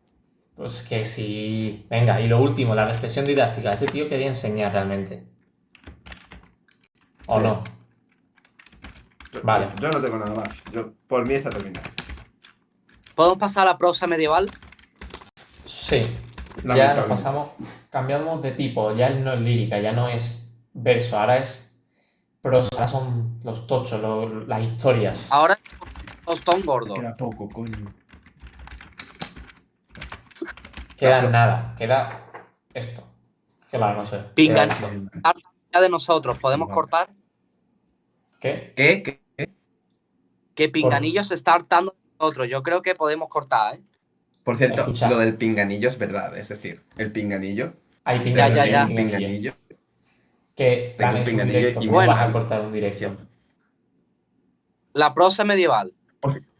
Pues que sí. Venga, y lo último, la reflexión didáctica. Este tío quería enseñar realmente. ¿O Sí. no? Vale. Yo no tengo nada más. Por mí está terminado. ¿Podemos pasar a la prosa medieval? Sí. Ya nos Lamentablemente. pasamos. Cambiamos de tipo. Ya no es lírica, ya no es verso, ahora es prosa. Ahora son los tochos, las historias. Ahora tostón gordo. Queda poco, coño. Queda pero- nada. Queda esto. Claro, no sé. Pinga. Queda esto. Ya de nosotros, ¿podemos Vale. cortar? ¿Qué? ¿Qué? Que Pinganillo se está hartando de nosotros. Yo creo que podemos cortar, ¿eh? Por cierto, Escucha. lo del pinganillo es verdad. Es decir, el pinganillo. Hay Ya, pinganillo. ya, hay ya. Un pinganillo. Que Tengo Fran un es un pinganillo directo. y ¿Cómo bueno. vas a cortar un directo? Siempre. La prosa medieval.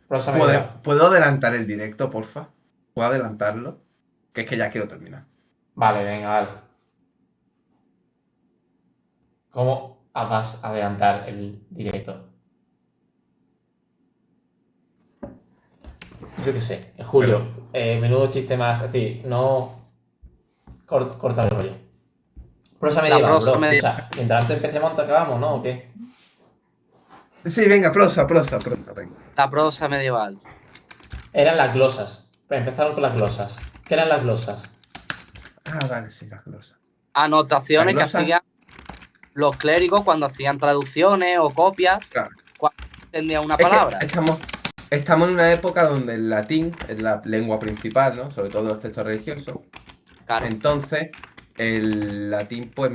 Prosa medieval. ¿Puedo adelantar el directo, porfa? ¿Puedo adelantarlo? Que es que ya quiero terminar. Vale, venga, vale. ¿Cómo vas a adelantar el directo? Yo qué sé, Julio, menudo chiste más, es decir, no corta el rollo. Prosa medieval, prosa bro. medieval. O sea, mientras antes empecemos, te acabamos, ¿no? ¿O qué? Sí, venga, prosa, venga. La prosa medieval. Eran las glosas. Empezaron con las glosas. ¿Qué eran las glosas? Ah, vale, sí, las glosas. Anotaciones La que glosa. hacían los clérigos cuando hacían traducciones o copias, Claro. cuando entendían una Es que palabra. estamos en una época donde el latín es la lengua principal, ¿no? Sobre todo los textos religiosos. Claro. Entonces, el latín, pues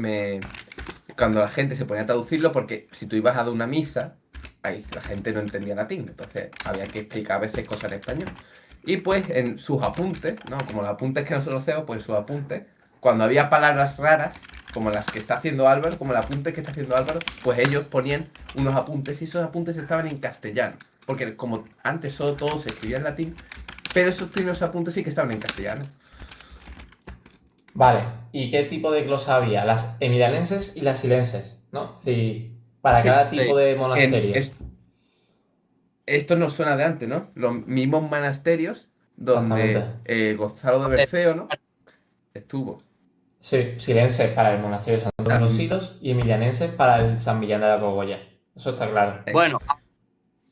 cuando la gente se ponía a traducirlo, porque si tú ibas a dar una misa, ahí la gente no entendía latín, entonces había que explicar a veces cosas en español. Y pues en sus apuntes, ¿no? Como los apuntes que nosotros hacemos, pues en sus apuntes, cuando había palabras raras, como las que está haciendo Álvaro, como el apunte que está haciendo Álvaro, pues ellos ponían unos apuntes y esos apuntes estaban en castellano. Porque como antes solo todo se escribía en latín, pero esos primeros apuntes sí que estaban en castellano. Vale, ¿y qué tipo de glosa había? Las emilianenses y las silenses, ¿no? Sí, para Sí, cada tipo sí. de monasterios. Esto nos suena de antes, ¿no? Los mismos monasterios Exactamente. donde Gonzalo de Berceo, ¿no? Estuvo. Sí, silenses para el monasterio de Santo de los También. Silos y emilianenses para el San Millán de la Cogolla. Eso está claro. Bueno,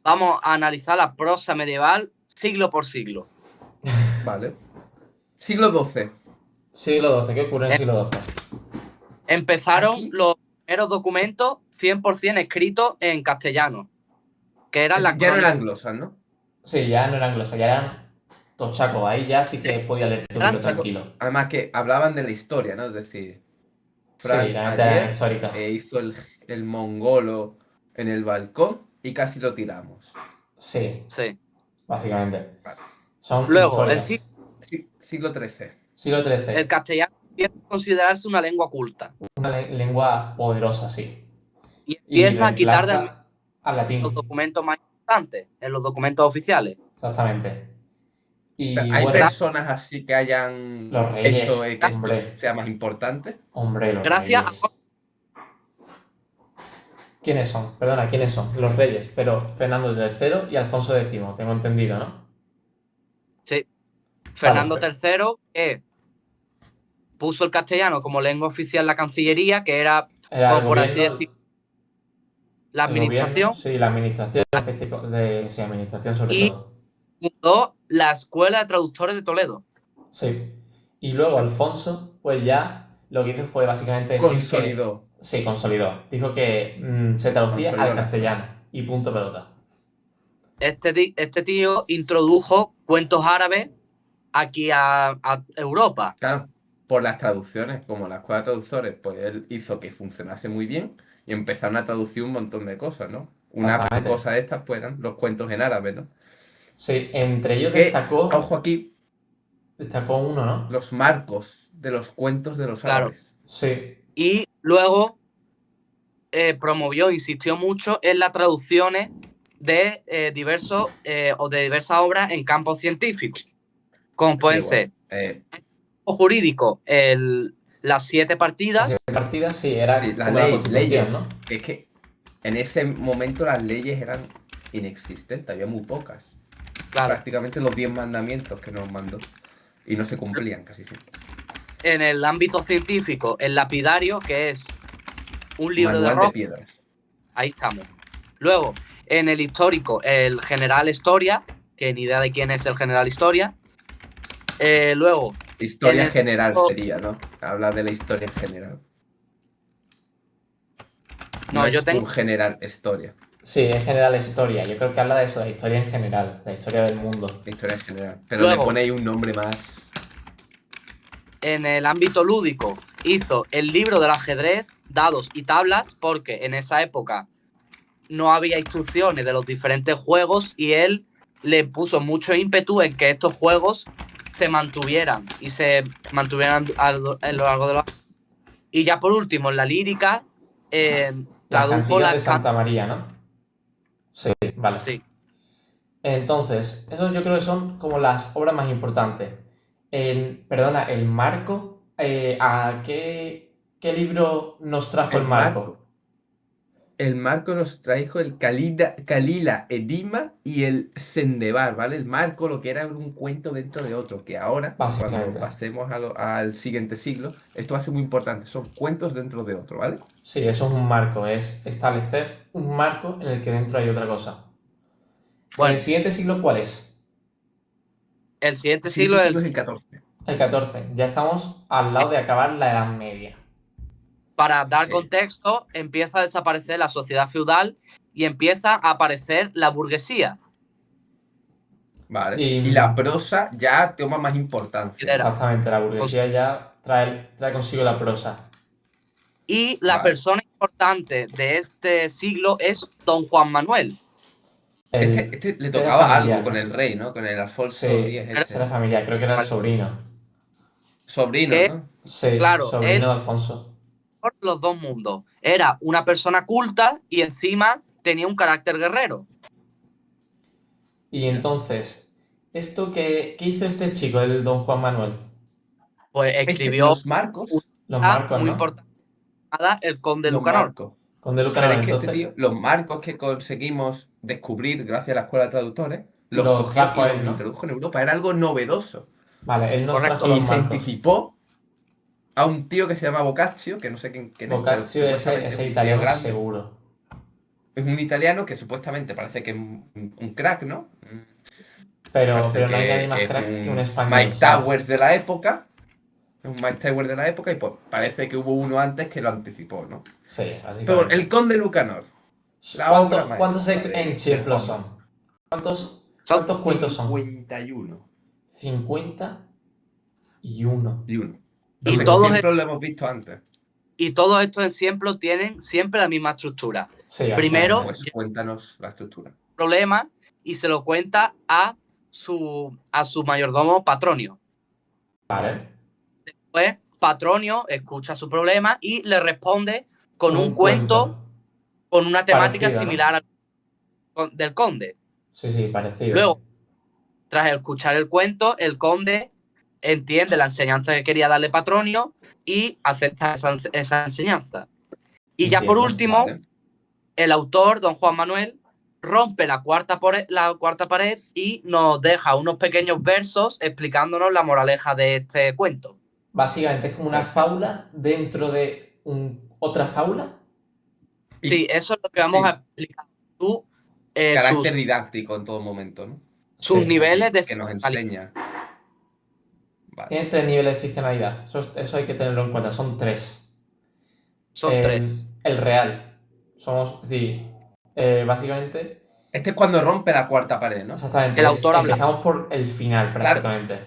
vamos a analizar la prosa medieval siglo por siglo. Vale. Siglo XII. Siglo XII, ¿qué ocurre en el siglo XII? Empezaron Aquí- los primeros documentos 100% escritos en castellano, que eran las Ya no crónicas. eran glosas, ¿no? Sí, ya no eran glosas, ya eran tochacos. Ahí ya sí que podía leer un libro tranquilo. Además que hablaban de la historia, ¿no? Es decir, Sí, Fran realmente eran ayer históricas. hizo el mongolo en el balcón y casi lo tiramos. Sí, Sí. básicamente. Vale. Son Luego, el historias. Siglo XIII. Siglo el XIII, castellano empieza a considerarse una lengua culta una lengua poderosa, sí. y Y empieza a quitar del reemplaza al los latín. documentos más importantes, en los documentos oficiales. Exactamente. Y ¿Hay bueno, personas así que hayan los reyes, hecho que esto hombre. sea más importante? Hombre, los Gracias reyes. ¿Quiénes son? Perdona, ¿quiénes son? Los reyes, pero Fernando III y Alfonso X, tengo entendido, ¿no? Sí. Fernando Vale, III, que puso el castellano como lengua oficial en la Cancillería, que era, era como el por así gobierno, decir, la el gobierno, administración, sí, la administración, sí, administración sobre y todo. fundó la Escuela de Traductores de Toledo. Sí. Y luego Alfonso, pues ya lo que hizo fue básicamente decir Consolidó. que... Sí, consolidó. Dijo que se traducía Consolidó al la castellano. Y punto pelota. Este tío introdujo cuentos árabes aquí a Europa. Claro, por las traducciones, como la escuela de traductores, pues él hizo que funcionase muy bien y empezaron a traducir un montón de cosas, ¿no? Una Exactamente. cosa de estas pues eran los cuentos en árabe, ¿no? Sí, entre ellos Que, ojo aquí, destacó uno, ¿no? los marcos de los cuentos de los Claro. árabes. Sí, Y luego promovió, insistió mucho en las traducciones de diversas obras en campos científicos, como pueden Sí, ser bueno, jurídico, las 7 partidas, las partidas sí, era sí, como la constitución, leyes. ¿no? Es que en ese momento las leyes eran inexistentes, había muy pocas. claro, Prácticamente los 10 mandamientos que nos mandó. Y no se cumplían casi siempre. en el ámbito científico, el lapidario, que es un libro Manual de de roca, piedras. ahí estamos. Luego, en el histórico, el general Historia, que ni idea de quién es el general Historia. Luego, Historia en el- general sería, ¿no? Habla de la historia en general. No, yo es tengo un general historia. Sí, en general historia. Yo creo que habla de eso, de historia en general, la historia del mundo. Historia en general. Pero Luego, le pone ahí un nombre más. en el ámbito lúdico, hizo el libro del ajedrez, dados y tablas, porque en esa época no había instrucciones de los diferentes juegos y él le puso mucho ímpetu en que estos juegos se mantuvieran a lo largo de los años. Y ya por último, en la lírica, Las tradujo cantigas de las Santa María, ¿no? Sí, vale. Sí. Entonces, esos yo creo que son como las obras más importantes. Perdona, el marco, ¿a qué libro nos trajo el marco? El marco nos trajo el Kalila Edima y el Sendebar, ¿vale? El marco, lo que era un cuento dentro de otro, que ahora, Básicamente. cuando pasemos al siguiente siglo, esto va a ser muy importante. Son cuentos dentro de otro, ¿vale? Sí, eso es un marco, es establecer un marco en el que dentro hay otra cosa. Bueno, ¿El siguiente siglo cuál es? el siguiente El siglo siguiente es siglo es el XIV. El XIV. Ya estamos al lado de acabar la Edad Media. Para dar Sí. contexto, empieza a desaparecer la sociedad feudal y empieza a aparecer la burguesía. Vale. Y- Y la prosa ya toma más importancia. Era. Exactamente, la burguesía ya trae consigo la prosa. Y la Vale. persona importante de este siglo es Don Juan Manuel. Este le era tocaba familiar, algo con ¿no? el rey, ¿no? Con el Alfonso Sí, X. era familiar, creo que era el sobrino. Sobrino, Que, ¿no? Sí, claro, sobrino él de Alfonso. por los dos mundos. Era una persona culta y encima tenía un carácter guerrero. Y entonces, ¿qué hizo este chico, el don Juan Manuel? Pues Es que escribió los marcos, Los una marcos, muy ¿no? importante, llamada El Conde los Lucanor. marcos. Con De Pero Lucanor, es que este entonces, tío, los marcos que conseguimos descubrir gracias a la escuela de traductores, los los cogió trajo y a los él, ¿no? introdujo en Europa. Era algo novedoso. Vale, él nos Correcto. trajo los Y se marcos. anticipó a un tío que se llama Boccaccio, que no sé quién es, pero Boccaccio, supuestamente ese un tío italiano grande. seguro. Es un italiano que supuestamente parece que es un crack, ¿no? Pero Parece no hay que nadie más es crack que un español, Mike ¿sabes? Towers de la época. Es un Mike Towers de la época y pues parece que hubo uno antes que lo anticipó, ¿no? Sí, Pero básicamente. el Conde Lucanor, la obra maestra ¿Cuántos de ejemplos Juan son? ¿Cuántos Son cuentos son? 51 51. y uno. Y No sé, todos siempre lo hemos visto antes. Y todos estos ejemplos tienen siempre la misma estructura. Sí, Primero, básicamente. Pues cuéntanos la estructura. problema y se lo cuenta a su mayordomo Patronio. Vale. Pues Patronio escucha su problema y le responde con un cuento con una temática Parecido, ¿no? similar del conde. Sí, sí, parecido. Luego, tras escuchar el cuento, el conde entiende la enseñanza que quería darle Patronio y acepta esa enseñanza. Y ya por Entiendo. último, Vale. el autor, don Juan Manuel, rompe la cuarta pared y nos deja unos pequeños versos explicándonos la moraleja de este cuento. Básicamente es como una Perfecto. fábula dentro de otra fábula. Sí, eso es lo que vamos Sí. a explicar. Tú, Carácter didáctico en todo momento, ¿no? sus Sí. niveles de Que nos ficcionalidad. enseña. Vale. Tiene 3 niveles de ficcionalidad. Eso hay que tenerlo en cuenta. Son 3. Son 3. El real. Somos, sí. Básicamente. Este es cuando rompe la cuarta pared, ¿no? Exactamente. El autor habla. Empezamos por el final, prácticamente.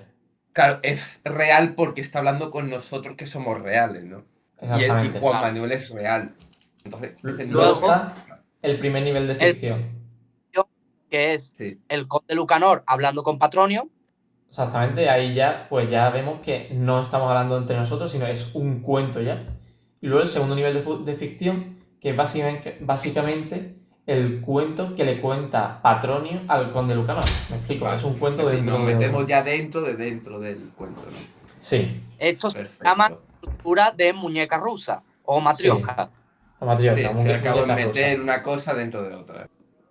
Claro, es real porque está hablando con nosotros que somos reales, ¿no? Y Exactamente. Juan Claro. Manuel es real. Entonces, es el Luego nuevo- está el primer nivel de ficción. Que es Sí. el conde Lucanor hablando con Patronio. Exactamente, ahí ya, pues ya vemos que no estamos hablando entre nosotros, sino es un cuento ya. Y luego el segundo nivel de ficción, que es básicamente el cuento que le cuenta Patronio al conde Lucanor. Me explico, Vale. es un cuento Es decir, dentro nos de metemos otro. ya dentro del cuento, ¿no? Sí, Esto se Perfecto. llama estructura de muñeca rusa o matrioska. la matrioshka, Sí, al fin y al cabo es muñeca meter rusa, una cosa dentro de otra.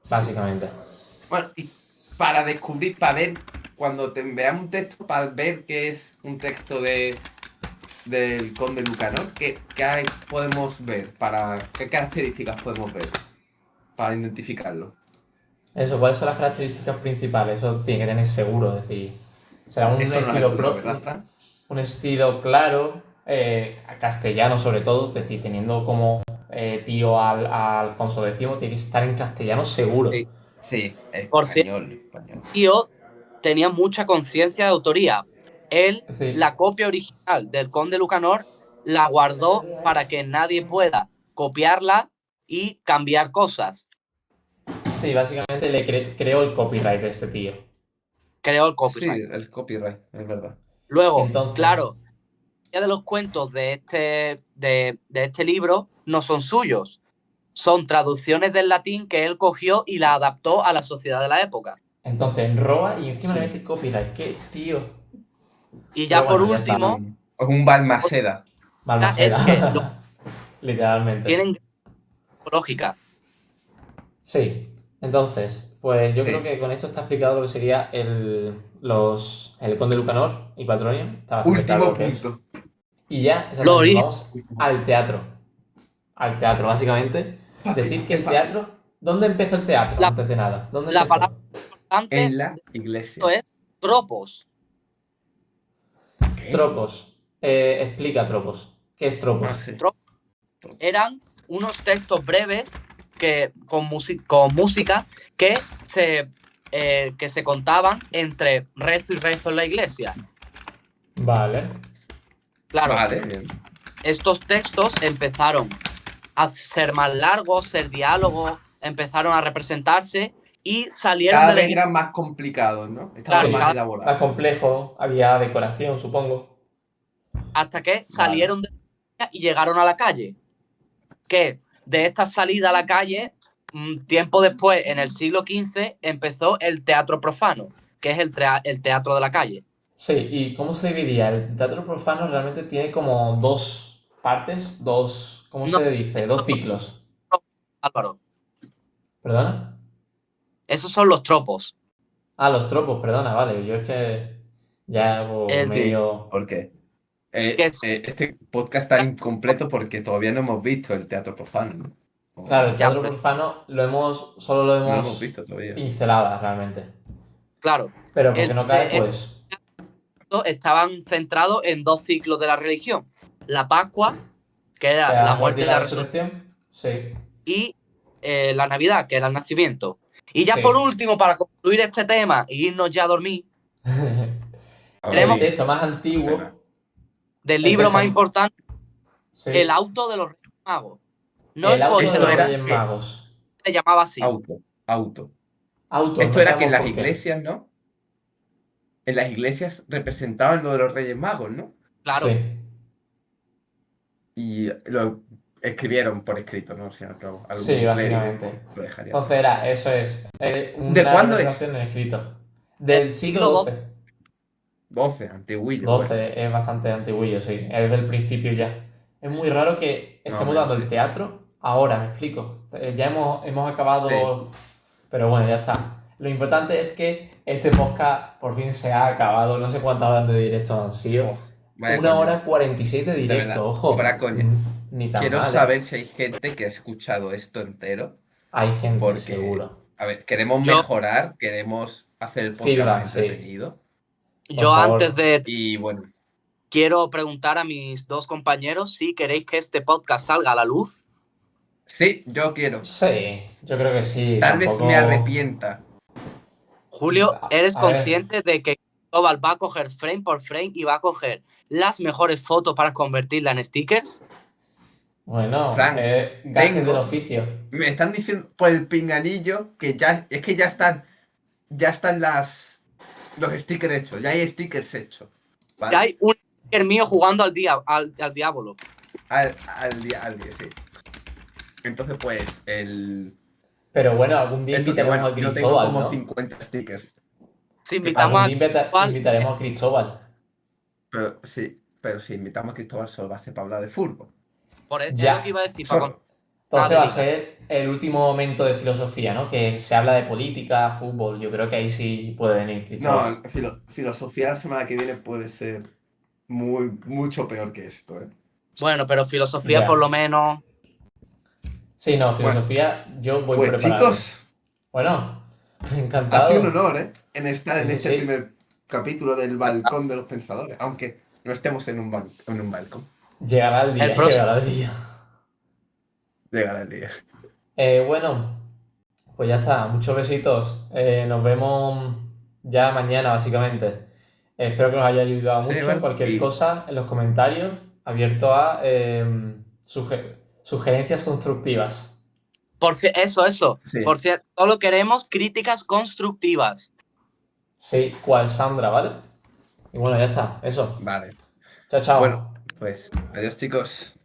básicamente. Bueno, y para descubrir, para ver, cuando veamos un texto, para ver qué es un texto del Conde Lucanor, ¿qué podemos ver? ¿Qué características podemos ver para identificarlo? Eso, ¿cuáles son las características principales? Eso tiene que tener seguro, es decir, será un Eso no lo has estilo estudiado, propio. ¿verdad, Fran? Un estilo claro, castellano sobre todo, es decir, teniendo como tío a Alfonso X, tiene que estar en castellano seguro. Sí. Sí, Por español. Tío tenía mucha conciencia de autoría. Él, Es decir, la copia original del conde Lucanor, la guardó para que nadie pueda copiarla y cambiar cosas. sí, básicamente le creó el copyright de este tío. Creó el Sí, copyright. el copyright, es verdad. Luego, Entonces- claro, ya de los cuentos de este libro no son suyos. Son traducciones del latín que él cogió y la adaptó a la sociedad de la época. Entonces roba y encima Sí. le mete copyright. ¿Qué tío? Y ya Pero por bueno, ya está. último, Es un Balmaceda. Balmaceda. es que lo- Literalmente. tienen lógica. Sí. Entonces, pues yo Sí. creo que con esto está explicado lo que sería el conde Lucanor y Patronio. Está bastante claro Último lo que es. punto. Y ya, Lo exactamente, origen. vamos al teatro. Al teatro, básicamente. Fácil, Decir que es el fácil. teatro. ¿Dónde empezó el teatro? La- antes de nada. ¿Dónde la empezó? palabra- Antes En la iglesia. esto es tropos. ¿Qué? Tropos. Explica tropos. ¿Qué es tropos? No sé. eran unos textos breves con música que se contaban entre rezo y rezo en la iglesia. Vale. Claro, Vale, bien. estos textos empezaron a ser más largos, ser diálogos, empezaron a representarse y salieron Cada de la vez iglesia eran más complicados, ¿no? Estaban Claro, más cada- Más elaborados. complejo, había decoración, supongo. hasta que salieron de la iglesia y llegaron a la calle. Que de esta salida a la calle, tiempo después, en el siglo XV, empezó el teatro profano, que es el teatro de la calle. Sí, ¿y cómo se dividía? El teatro profano realmente tiene como dos partes, ¿cómo No, se dice? Dos ciclos. Álvaro, ¿Perdona? esos son los tropos. Ah, los tropos, perdona, vale. Yo es que ya El, Sí, medio... ¿por qué? que es, Este podcast está incompleto porque todavía no hemos visto el teatro profano, ¿no? Claro, el O- ya, teatro profano solo lo no lo hemos hemos visto todavía. pinceladas realmente. claro, Pero porque el, no cae, pues... estaban centrados en dos ciclos de la religión. La Pascua, que Que era era la la muerte muerte y y la la resurrección, resurrección. Sí, y la Navidad, que era el nacimiento. Y ya sí. por último, para concluir este tema e irnos ya a dormir, A ver, El tenemos texto más Cena. antiguo... del El libro más texto... importante, el Sí. auto de los Reyes Magos. No El el auto coche, de Esto los no, era Reyes que Magos. se llamaba así. auto. Autos, Esto no era que en sabemos las por qué. iglesias, ¿no? En las iglesias representaban lo de los Reyes Magos, ¿no? Claro, Sí. Y lo escribieron por escrito, ¿no? O sea, algún Sí, clérigo básicamente. lo dejaría. Entonces era, eso es, ¿De una cuándo es? representación en escrito. Del siglo siglo XII. 12, antiguillo, bueno. 12 es bastante antiguillo, sí. Es del principio ya. Es muy raro que Más o estemos menos, dando sí. el teatro ahora, me explico. Ya hemos acabado, pero bueno, ya está. Lo importante es que este podcast por fin se ha acabado. No sé cuántas horas de directo han sido. Oh, vaya 1 coño. hora 46 de directo, verdad, ojo. fuera coña. Ni tan Quiero mal, ¿eh? saber si hay gente que ha escuchado esto entero, Hay gente, porque, seguro. a ver, queremos Yo- mejorar, queremos hacer el podcast Feedback, más sí. entretenido. yo favor. antes de Y bueno, quiero preguntar a mis dos compañeros si queréis que este podcast salga a la luz. sí, yo quiero. Sí, yo creo que sí. Tal vez tampoco... me arrepienta. Julio, ¿eres A ver. consciente de que Cristóbal va a coger frame por frame y va a coger las mejores fotos para convertirla en stickers? Bueno, Frank, gajes tengo- del oficio. Me están diciendo por el pinganillo que ya están los stickers hechos, ya hay stickers hechos. ¿Vale? Ya hay un sticker mío jugando al diablo. Al día, sí. Entonces, pues, Pero bueno, algún día esto que invitaremos bueno, a yo tengo Cristóbal, como ¿no? 50 stickers. Si invitamos Algún a día Cristóbal, invitaremos a Cristóbal. Pero si invitamos a Cristóbal solo va a ser para hablar de fútbol. por eso Ya. es lo que iba a decir. para Solo. Entonces va a Liga. ser el último momento de filosofía, ¿no? Que se habla de política, fútbol. Yo creo que ahí sí puede venir Cristóbal. No, filosofía la semana que viene puede ser mucho peor que esto, ¿eh? Bueno, pero filosofía Ya. por lo menos. Sí, no, filosofía yo voy Pues preparado. chicos, Bueno, ha encantado. sido un honor, ¿eh? En estar en Sí, este sí. primer capítulo del Balcón de los Pensadores, aunque no estemos en un balcón. Llegará el día, El próximo. llegará el día. Llegará el día. Bueno, pues ya está. Muchos besitos. Nos vemos ya mañana, básicamente. Espero que os haya ayudado Sí, mucho. bueno, Cualquier y- cosa en los comentarios. Abierto a sugerencias constructivas. Eso. Sí. Por cierto, solo queremos críticas constructivas. Sí, cual Sandra, ¿vale? Y bueno, ya está. Eso. Vale. Chao, chao. Bueno, pues adiós chicos.